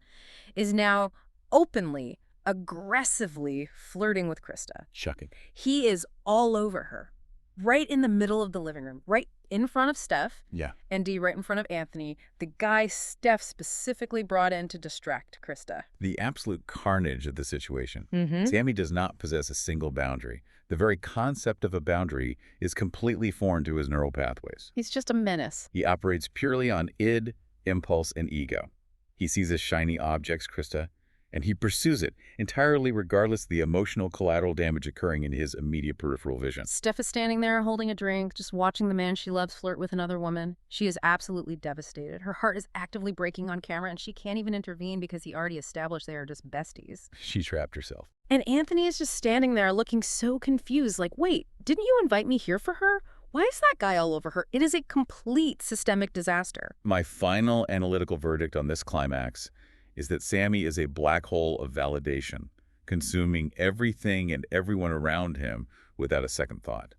[SPEAKER 1] is now openly, aggressively flirting with Krista.
[SPEAKER 2] Shocking.
[SPEAKER 1] He is all over her, right in the middle of the living room, right in front of Steph,
[SPEAKER 2] Yeah.
[SPEAKER 1] and Dee right in front of Anthony, the guy Steph specifically brought in to distract Krista.
[SPEAKER 2] The absolute carnage of the situation.
[SPEAKER 1] Mm-hmm.
[SPEAKER 2] Sammy does not possess a single boundary. The very concept of a boundary is completely foreign to his neural pathways.
[SPEAKER 1] He's just a menace.
[SPEAKER 2] He operates purely on id, impulse, and ego. He sees as shiny objects, Krista, and he pursues it, entirely regardless of the emotional collateral damage occurring in his immediate peripheral vision.
[SPEAKER 1] Steph is standing there holding a drink, just watching the man she loves flirt with another woman. She is absolutely devastated. Her heart is actively breaking on camera, and she can't even intervene because he already established they are just besties.
[SPEAKER 2] She trapped herself.
[SPEAKER 1] And Anthony is just standing there looking so confused, like, wait, didn't you invite me here for her? Why is that guy all over her? It is a complete systemic disaster.
[SPEAKER 2] My final analytical verdict on this climax is that Sammy is a black hole of validation, consuming everything and everyone around him without a second thought.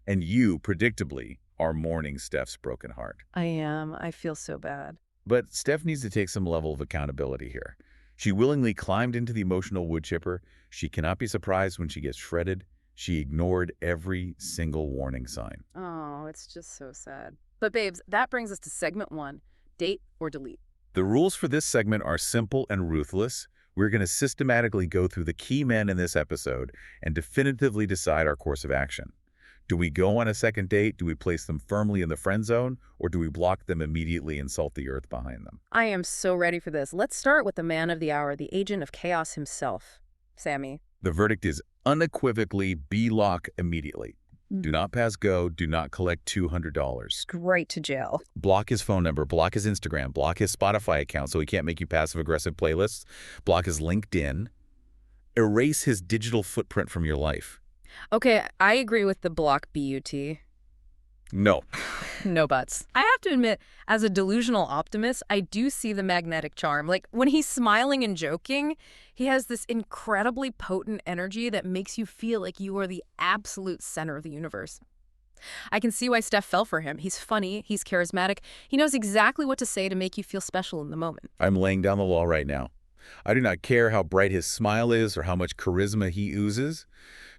[SPEAKER 2] And you, predictably, are mourning Steph's broken heart.
[SPEAKER 1] I am. I feel so bad.
[SPEAKER 2] But Steph needs to take some level of accountability here. She willingly climbed into the emotional wood chipper. She cannot be surprised when she gets shredded. She ignored every single warning sign.
[SPEAKER 1] Oh, it's just so sad. But babes, that brings us to segment 1, date or delete.
[SPEAKER 2] The rules for this segment are simple and ruthless. We're going to systematically go through the key men in this episode and definitively decide our course of action. Do we go on a second date? Do we place them firmly in the friend zone? Or do we block them immediately and salt the earth behind them?
[SPEAKER 1] I am so ready for this. Let's start with the man of the hour, the agent of chaos himself, Sammy.
[SPEAKER 2] The verdict is unequivocally block immediately. Do not pass go. Do not collect $200.
[SPEAKER 1] Straight to jail.
[SPEAKER 2] Block his phone number. Block his Instagram. Block his Spotify account so he can't make you passive-aggressive playlists. Block his LinkedIn. Erase his digital footprint from your life.
[SPEAKER 1] Okay, I agree with the block BUT.
[SPEAKER 2] No.
[SPEAKER 1] No buts. I have to admit, as a delusional optimist, I do see the magnetic charm. Like, when he's smiling and joking, he has this incredibly potent energy that makes you feel like you are the absolute center of the universe. I can see why Steph fell for him. He's funny, he's charismatic, he knows exactly what to say to make you feel special in the moment.
[SPEAKER 2] I'm laying down the law right now. I do not care how bright his smile is or how much charisma he oozes.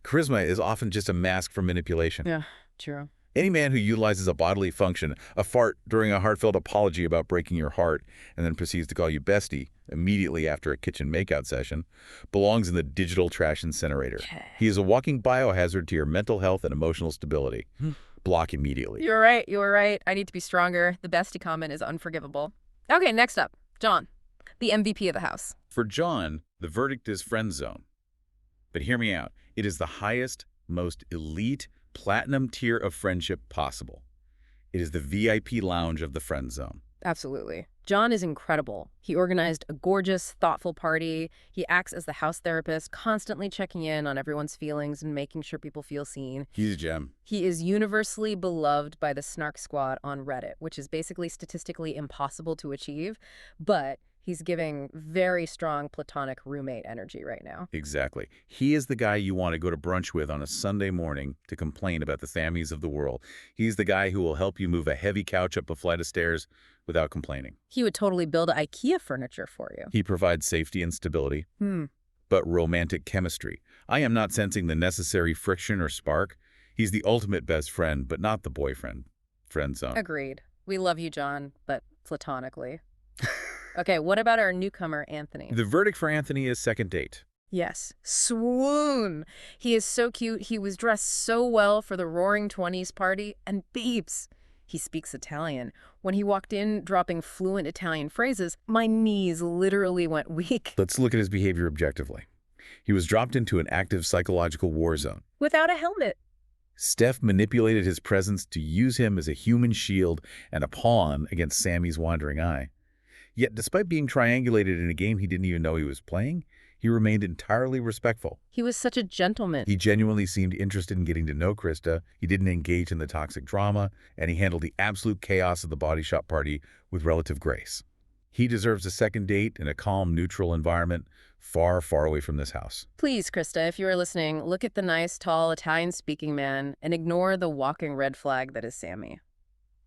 [SPEAKER 2] Charisma is often just a mask for manipulation.
[SPEAKER 1] Yeah, true.
[SPEAKER 2] Any man who utilizes a bodily function, a fart during a heartfelt apology about breaking your heart, and then proceeds to call you bestie immediately after a kitchen makeout session, belongs in the digital trash incinerator.
[SPEAKER 1] Okay.
[SPEAKER 2] He is a walking biohazard to your mental health and emotional stability. Block immediately.
[SPEAKER 1] You're right, you're right. I need to be stronger. The bestie comment is unforgivable. Okay, next up, John, the MVP of the house.
[SPEAKER 2] For John, the verdict is friend zone. But hear me out. It is the highest, most elite, platinum tier of friendship possible. It is the VIP lounge of the friend zone.
[SPEAKER 1] Absolutely. John is incredible. He organized a gorgeous, thoughtful party. He acts as the house therapist, constantly checking in on everyone's feelings and making sure people feel seen.
[SPEAKER 2] He's a gem.
[SPEAKER 1] He is universally beloved by the Snark Squad on Reddit, which is basically statistically impossible to achieve, but he's giving very strong platonic roommate energy right now.
[SPEAKER 2] Exactly. He is the guy you want to go to brunch with on a Sunday morning to complain about the Sammys of the world. He's the guy who will help you move a heavy couch up a flight of stairs without complaining.
[SPEAKER 1] He would totally build IKEA furniture for you.
[SPEAKER 2] He provides safety and stability, but romantic chemistry. I am not sensing the necessary friction or spark. He's the ultimate best friend, but not the boyfriend. Friend zone.
[SPEAKER 1] Agreed. We love you, John, but platonically. Okay, what about our newcomer, Anthony?
[SPEAKER 2] The verdict for Anthony is second date.
[SPEAKER 1] Yes. Swoon! He is so cute. He was dressed so well for the Roaring Twenties party. And babes, he speaks Italian. When he walked in dropping fluent Italian phrases, my knees literally went weak.
[SPEAKER 2] Let's look at his behavior objectively. He was dropped into an active psychological war zone.
[SPEAKER 1] Without a helmet.
[SPEAKER 2] Steph manipulated his presence to use him as a human shield and a pawn against Sammy's wandering eye. Yet despite being triangulated in a game he didn't even know he was playing, he remained entirely respectful.
[SPEAKER 1] He was such a gentleman.
[SPEAKER 2] He genuinely seemed interested in getting to know Krista, he didn't engage in the toxic drama, and he handled the absolute chaos of the body shop party with relative grace. He deserves a second date in a calm, neutral environment, far, far away from this house.
[SPEAKER 1] Please, Krista, if you are listening, look at the nice, tall, Italian-speaking man and ignore the walking red flag that is Sammy.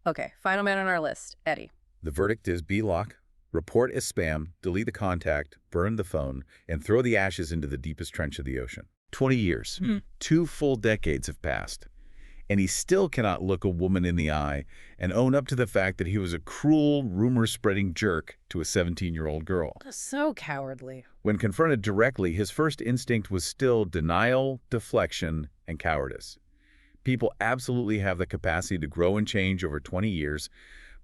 [SPEAKER 1] Okay, final man on our list, Eddie.
[SPEAKER 2] The verdict is B-lock, report as spam, delete the contact, burn the phone, and throw the ashes into the deepest trench of the ocean. 20 years. 2 full decades have passed. And he still cannot look a woman in the eye and own up to the fact that he was a cruel, rumor-spreading jerk to a 17-year-old girl.
[SPEAKER 1] So cowardly.
[SPEAKER 2] When confronted directly, his first instinct was still denial, deflection, and cowardice. People absolutely have the capacity to grow and change over 20 years,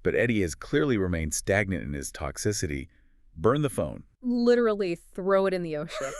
[SPEAKER 2] but Eddie has clearly remained stagnant in his toxicity. Burn the phone.
[SPEAKER 1] Literally throw it in the ocean.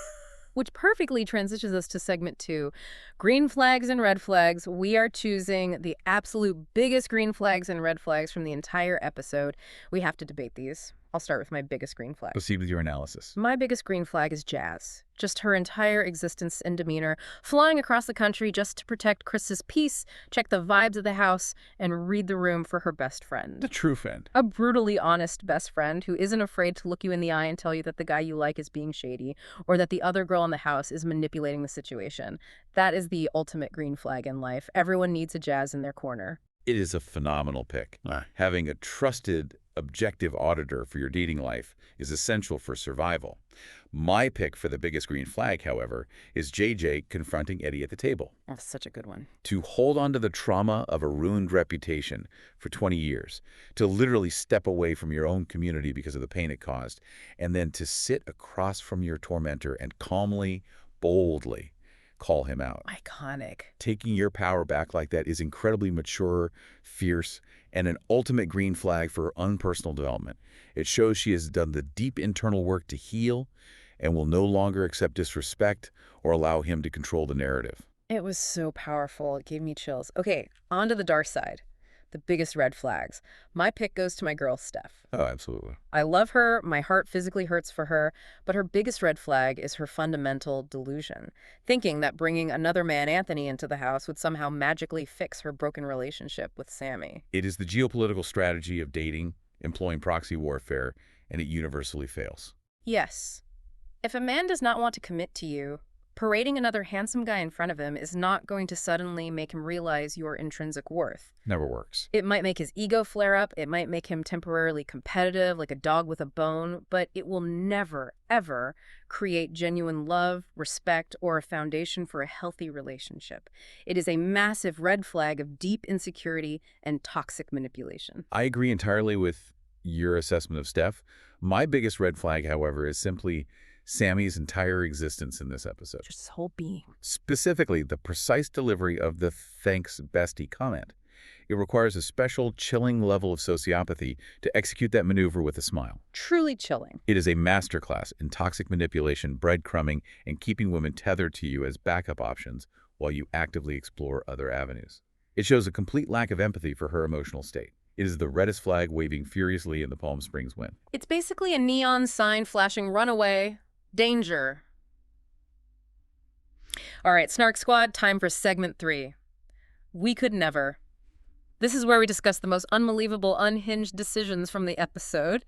[SPEAKER 1] Which perfectly transitions us to segment 2. Green flags and red flags. We are choosing the absolute biggest green flags and red flags from the entire episode. We have to debate these. I'll start with my biggest green flag.
[SPEAKER 2] Proceed with your analysis.
[SPEAKER 1] My biggest green flag is Jazz. Just her entire existence and demeanor, flying across the country just to protect Krista's peace, check the vibes of the house, and read the room for her best friend.
[SPEAKER 2] A true friend.
[SPEAKER 1] A brutally honest best friend who isn't afraid to look you in the eye and tell you that the guy you like is being shady, or that the other girl in the house is manipulating the situation. That is the ultimate green flag in life. Everyone needs a Jazz in their corner.
[SPEAKER 2] It is a phenomenal pick. Having a trusted, objective auditor for your dating life is essential for survival. My pick for the biggest green flag, however, is JJ confronting Eddie at the table.
[SPEAKER 1] That's such a good one.
[SPEAKER 2] To hold on to the trauma of a ruined reputation for 20 years, to literally step away from your own community because of the pain it caused, and then to sit across from your tormentor and calmly, boldly call him out.
[SPEAKER 1] Iconic.
[SPEAKER 2] Taking your power back like that is incredibly mature, fierce, and an ultimate green flag for her unpersonal development. It shows she has done the deep internal work to heal and will no longer accept disrespect or allow him to control the narrative.
[SPEAKER 1] It was so powerful. It gave me chills. Okay, on to the dark side. The biggest red flags. My pick goes to my girl, Steph.
[SPEAKER 2] Oh, absolutely.
[SPEAKER 1] I love her. My heart physically hurts for her. But her biggest red flag is her fundamental delusion. Thinking that bringing another man, Anthony, into the house would somehow magically fix her broken relationship with Sammy.
[SPEAKER 2] It is the geopolitical strategy of dating, employing proxy warfare, and it universally fails.
[SPEAKER 1] Yes. If a man does not want to commit to you, parading another handsome guy in front of him is not going to suddenly make him realize your intrinsic worth.
[SPEAKER 2] Never works.
[SPEAKER 1] It might make his ego flare up, it might make him temporarily competitive, like a dog with a bone, but it will never, ever create genuine love, respect, or a foundation for a healthy relationship. It is a massive red flag of deep insecurity and toxic manipulation.
[SPEAKER 2] I agree entirely with your assessment of Steph. My biggest red flag, however, is simply Sammy's entire existence in this episode.
[SPEAKER 1] Just his whole being.
[SPEAKER 2] Specifically, the precise delivery of the "thanks, bestie" comment. It requires a special, chilling level of sociopathy to execute that maneuver with a smile.
[SPEAKER 1] Truly chilling.
[SPEAKER 2] It is a masterclass in toxic manipulation, breadcrumbing, and keeping women tethered to you as backup options while you actively explore other avenues. It shows a complete lack of empathy for her emotional state. It is the reddest flag waving furiously in the Palm Springs wind.
[SPEAKER 1] It's basically a neon sign flashing runaway. Danger. All right, Snark Squad, time for segment 3. We could never. This is where we discuss the most unbelievable, unhinged decisions from the episode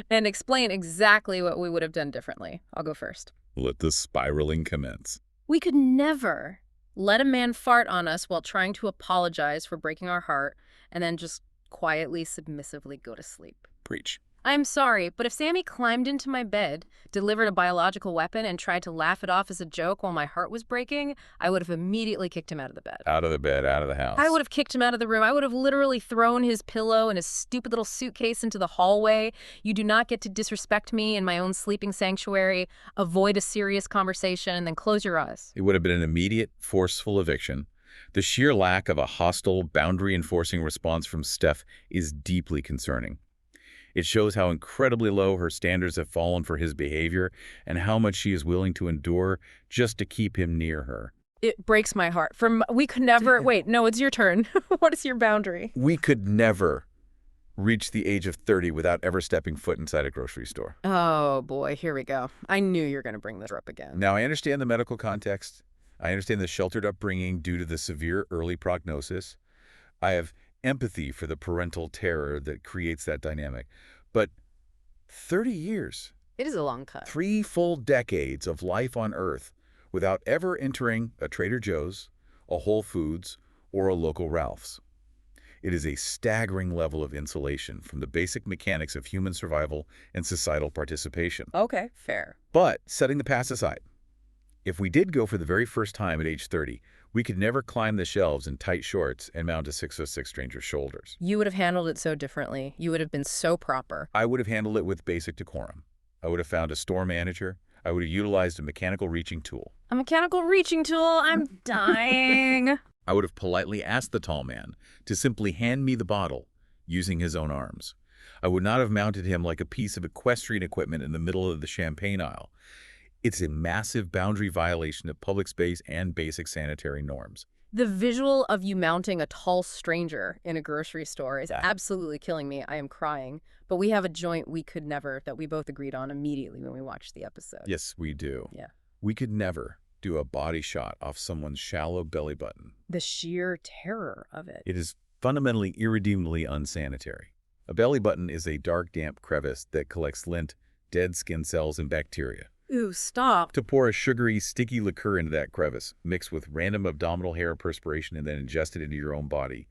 [SPEAKER 1] and explain exactly what we would have done differently. I'll go first.
[SPEAKER 2] Let the spiraling commence.
[SPEAKER 1] We could never let a man fart on us while trying to apologize for breaking our heart and then just quietly, submissively go to sleep.
[SPEAKER 2] Preach.
[SPEAKER 1] I'm sorry, but if Sammy climbed into my bed, delivered a biological weapon, and tried to laugh it off as a joke while my heart was breaking, I would have immediately kicked him out of the bed.
[SPEAKER 2] Out of the bed, out of the house.
[SPEAKER 1] I would have kicked him out of the room. I would have literally thrown his pillow and his stupid little suitcase into the hallway. You do not get to disrespect me in my own sleeping sanctuary, avoid a serious conversation, and then close your eyes.
[SPEAKER 2] It would have been an immediate, forceful eviction. The sheer lack of a hostile, boundary-enforcing response from Steph is deeply concerning. It shows how incredibly low her standards have fallen for his behavior and how much she is willing to endure just to keep him near her.
[SPEAKER 1] It breaks my heart. We could never... Wait, no, it's your turn. What is your boundary?
[SPEAKER 2] We could never reach the age of 30 without ever stepping foot inside a grocery store.
[SPEAKER 1] Oh, boy, here we go. I knew you were going to bring this up again.
[SPEAKER 2] Now, I understand the medical context. I understand the sheltered upbringing due to the severe early prognosis. I have empathy for the parental terror that creates that dynamic. But 30 years,
[SPEAKER 1] It is a long cut.
[SPEAKER 2] 3 full decades of life on Earth without ever entering a Trader Joe's, a Whole Foods, or a local Ralph's. It is a staggering level of insulation from the basic mechanics of human survival and societal participation.
[SPEAKER 1] Okay, fair.
[SPEAKER 2] But setting the past aside, if we did go for the very first time at age 30, we could never climb the shelves in tight shorts and mount a 6'6" stranger's shoulders.
[SPEAKER 1] You would have handled it so differently. You would have been so proper.
[SPEAKER 2] I would have handled it with basic decorum. I would have found a store manager. I would have utilized a mechanical reaching tool.
[SPEAKER 1] A mechanical reaching tool? I'm dying.
[SPEAKER 2] I would have politely asked the tall man to simply hand me the bottle using his own arms. I would not have mounted him like a piece of equestrian equipment in the middle of the champagne aisle. It's a massive boundary violation of public space and basic sanitary norms.
[SPEAKER 1] The visual of you mounting a tall stranger in a grocery store is absolutely killing me. I am crying. But we have a joint we could never that we both agreed on immediately when we watched the episode.
[SPEAKER 2] Yes, we do.
[SPEAKER 1] Yeah.
[SPEAKER 2] We could never do a body shot off someone's shallow belly button.
[SPEAKER 1] The sheer terror of it.
[SPEAKER 2] It is fundamentally irredeemably unsanitary. A belly button is a dark, damp crevice that collects lint, dead skin cells, and bacteria.
[SPEAKER 1] Ooh, stop.
[SPEAKER 2] To pour a sugary, sticky liqueur into that crevice, mixed with random abdominal hair perspiration and then ingest it into your own body,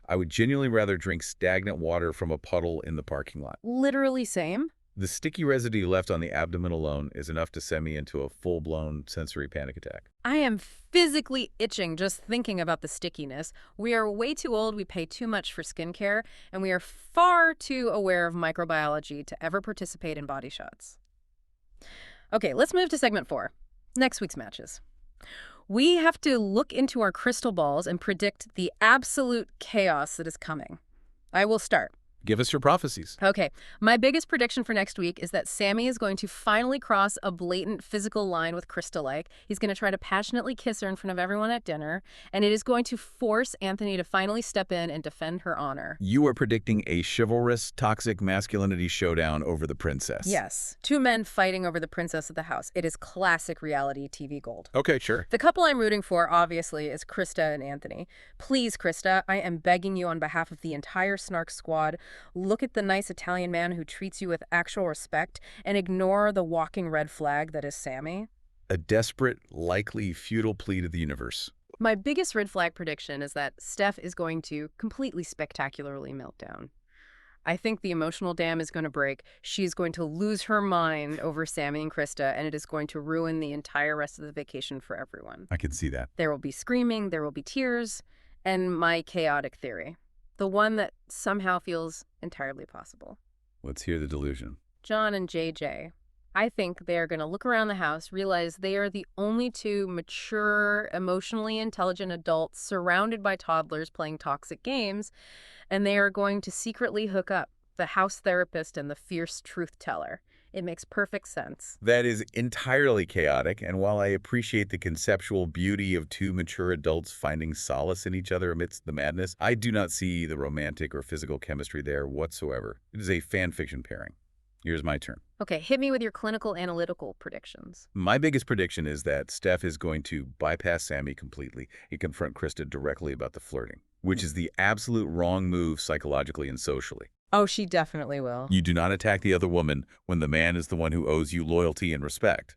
[SPEAKER 2] I would genuinely rather drink stagnant water from a puddle in the parking lot.
[SPEAKER 1] Literally same?
[SPEAKER 2] The sticky residue left on the abdomen alone is enough to send me into a full-blown sensory panic attack.
[SPEAKER 1] I am physically itching just thinking about the stickiness. We are way too old, we pay too much for skincare, and we are far too aware of microbiology to ever participate in body shots. Okay, let's move to segment 4. Next week's matches. We have to look into our crystal balls and predict the absolute chaos that is coming. I will start.
[SPEAKER 2] Give us your prophecies.
[SPEAKER 1] Okay, my biggest prediction for next week is that Sammy is going to finally cross a blatant physical line with Krista. He's going to try to passionately kiss her in front of everyone at dinner, and it is going to force Anthony to finally step in and defend her honor.
[SPEAKER 2] You are predicting a chivalrous, toxic masculinity showdown over the princess.
[SPEAKER 1] Yes, 2 men fighting over the princess of the house. It is classic reality TV gold.
[SPEAKER 2] Okay, sure.
[SPEAKER 1] The couple I'm rooting for, obviously, is Krista and Anthony. Please, Krista, I am begging you on behalf of the entire Snark Squad, look at the nice Italian man who treats you with actual respect and ignore the walking red flag that is Sammy.
[SPEAKER 2] A desperate, likely futile plea to the universe.
[SPEAKER 1] My biggest red flag prediction is that Steph is going to completely spectacularly melt down. I think the emotional dam is going to break. She's going to lose her mind over Sammy and Krista, and it is going to ruin the entire rest of the vacation for everyone.
[SPEAKER 2] I can see that.
[SPEAKER 1] There will be screaming, there will be tears, and my chaotic theory. The one that somehow feels entirely possible.
[SPEAKER 2] Let's hear the delusion.
[SPEAKER 1] John and JJ. I think they are going to look around the house, realize they are the only 2 mature, emotionally intelligent adults surrounded by toddlers playing toxic games, and they are going to secretly hook up, the house therapist and the fierce truth teller. It makes perfect sense.
[SPEAKER 2] That is entirely chaotic, and while I appreciate the conceptual beauty of 2 mature adults finding solace in each other amidst the madness, I do not see the romantic or physical chemistry there whatsoever. It is a fan fiction pairing. Here's my turn.
[SPEAKER 1] Okay, hit me with your clinical analytical predictions.
[SPEAKER 2] My biggest prediction is that Steph is going to bypass Sammy completely and confront Krista directly about the flirting, which is the absolute wrong move psychologically and socially.
[SPEAKER 1] Oh, she definitely will.
[SPEAKER 2] You do not attack the other woman when the man is the one who owes you loyalty and respect.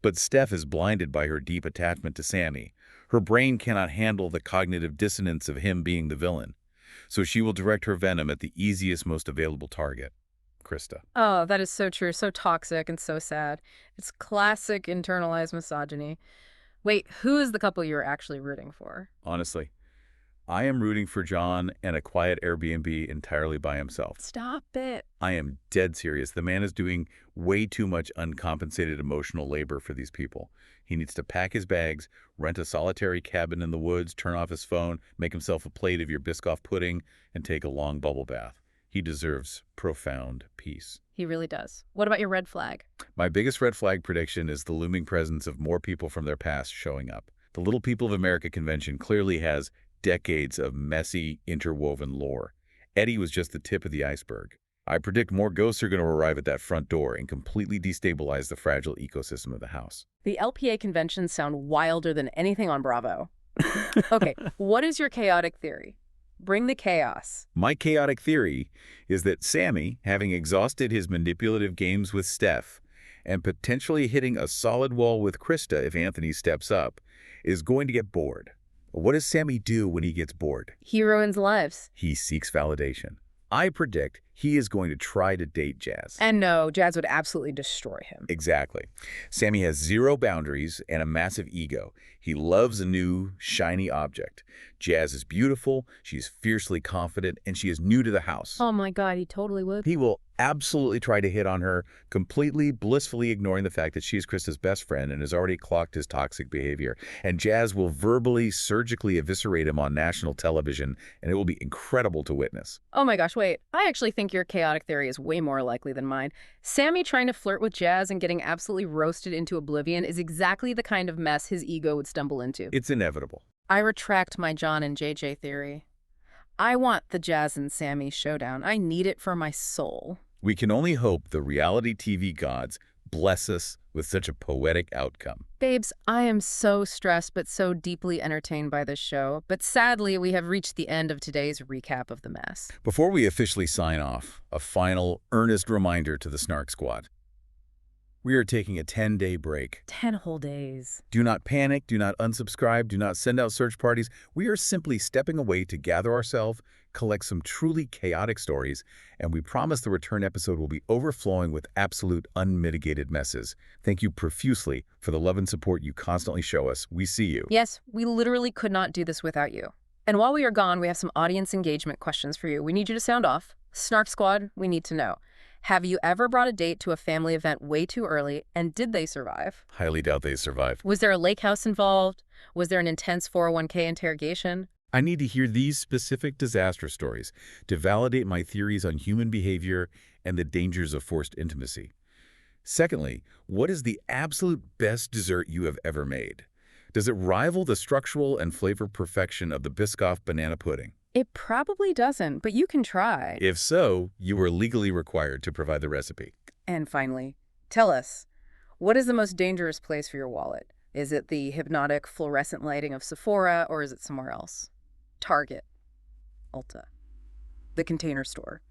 [SPEAKER 2] But Steph is blinded by her deep attachment to Sammy. Her brain cannot handle the cognitive dissonance of him being the villain. So she will direct her venom at the easiest, most available target, Krista.
[SPEAKER 1] Oh, that is so true. So toxic and so sad. It's classic internalized misogyny. Wait, who is the couple you're actually rooting for?
[SPEAKER 2] Honestly, I am rooting for John and a quiet Airbnb entirely by himself.
[SPEAKER 1] Stop it.
[SPEAKER 2] I am dead serious. The man is doing way too much uncompensated emotional labor for these people. He needs to pack his bags, rent a solitary cabin in the woods, turn off his phone, make himself a plate of your Biscoff pudding, and take a long bubble bath. He deserves profound peace.
[SPEAKER 1] He really does. What about your red flag?
[SPEAKER 2] My biggest red flag prediction is the looming presence of more people from their past showing up. The Little People of America convention clearly has decades of messy, interwoven lore. Eddie was just the tip of the iceberg. I predict more ghosts are going to arrive at that front door and completely destabilize the fragile ecosystem of the house.
[SPEAKER 1] The LPA conventions sound wilder than anything on Bravo. Okay, what is your chaotic theory? Bring the chaos.
[SPEAKER 2] My chaotic theory is that Sammy, having exhausted his manipulative games with Steph and potentially hitting a solid wall with Krista if Anthony steps up, is going to get bored. What does Sammy do when he gets bored?
[SPEAKER 1] He ruins lives.
[SPEAKER 2] He seeks validation. I predict he is going to try to date Jazz.
[SPEAKER 1] And no, Jazz would absolutely destroy him.
[SPEAKER 2] Exactly. Sammy has zero boundaries and a massive ego. He loves a new, shiny object. Jazz is beautiful, she's fiercely confident, and she is new to the house.
[SPEAKER 1] Oh my God, he totally would.
[SPEAKER 2] He will absolutely try to hit on her, completely, blissfully ignoring the fact that she's Krista's best friend and has already clocked his toxic behavior. And Jazz will verbally, surgically eviscerate him on national television, and it will be incredible to witness.
[SPEAKER 1] Oh my gosh, wait. I actually think your chaotic theory is way more likely than mine. Sammy trying to flirt with Jazz and getting absolutely roasted into oblivion is exactly the kind of mess his ego would stumble into.
[SPEAKER 2] It's inevitable.
[SPEAKER 1] I retract my John and JJ theory. I want the Jazz and Sammy showdown. I need it for my soul.
[SPEAKER 2] We can only hope the reality TV gods bless us with such a poetic outcome.
[SPEAKER 1] Babes, I am so stressed but so deeply entertained by this show. But sadly, we have reached the end of today's recap of the mess.
[SPEAKER 2] Before we officially sign off, a final, earnest reminder to the Snark Squad. We are taking a 10-day break.
[SPEAKER 1] 10 whole days.
[SPEAKER 2] Do not panic, do not unsubscribe, do not send out search parties. We are simply stepping away to gather ourselves, collect some truly chaotic stories, and we promise the return episode will be overflowing with absolute unmitigated messes. Thank you profusely for the love and support you constantly show us. We see you.
[SPEAKER 1] Yes, we literally could not do this without you. And while we are gone, we have some audience engagement questions for you. We need you to sound off. Snark Squad, we need to know. Have you ever brought a date to a family event way too early, and did they survive?
[SPEAKER 2] Highly doubt they survive.
[SPEAKER 1] Was there a lake house involved? Was there an intense 401k interrogation?
[SPEAKER 2] I need to hear these specific disaster stories to validate my theories on human behavior and the dangers of forced intimacy. Secondly, what is the absolute best dessert you have ever made? Does it rival the structural and flavor perfection of the Biscoff banana pudding?
[SPEAKER 1] It probably doesn't, but you can try.
[SPEAKER 2] If so, you are legally required to provide the recipe.
[SPEAKER 1] And finally, tell us, what is the most dangerous place for your wallet? Is it the hypnotic fluorescent lighting of Sephora, or is it somewhere else? Target, Ulta, the Container Store.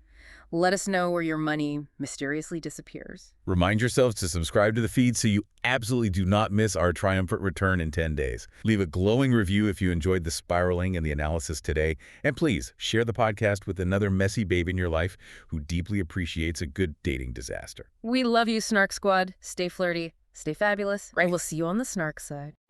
[SPEAKER 1] Let us know where your money mysteriously disappears.
[SPEAKER 2] Remind yourselves to subscribe to the feed so you absolutely do not miss our triumphant return in 10 days. Leave a glowing review if you enjoyed the spiraling and the analysis today. And please share the podcast with another messy babe in your life who deeply appreciates a good dating disaster.
[SPEAKER 1] We love you, Snark Squad. Stay flirty, stay fabulous, and we'll see you on the snark side.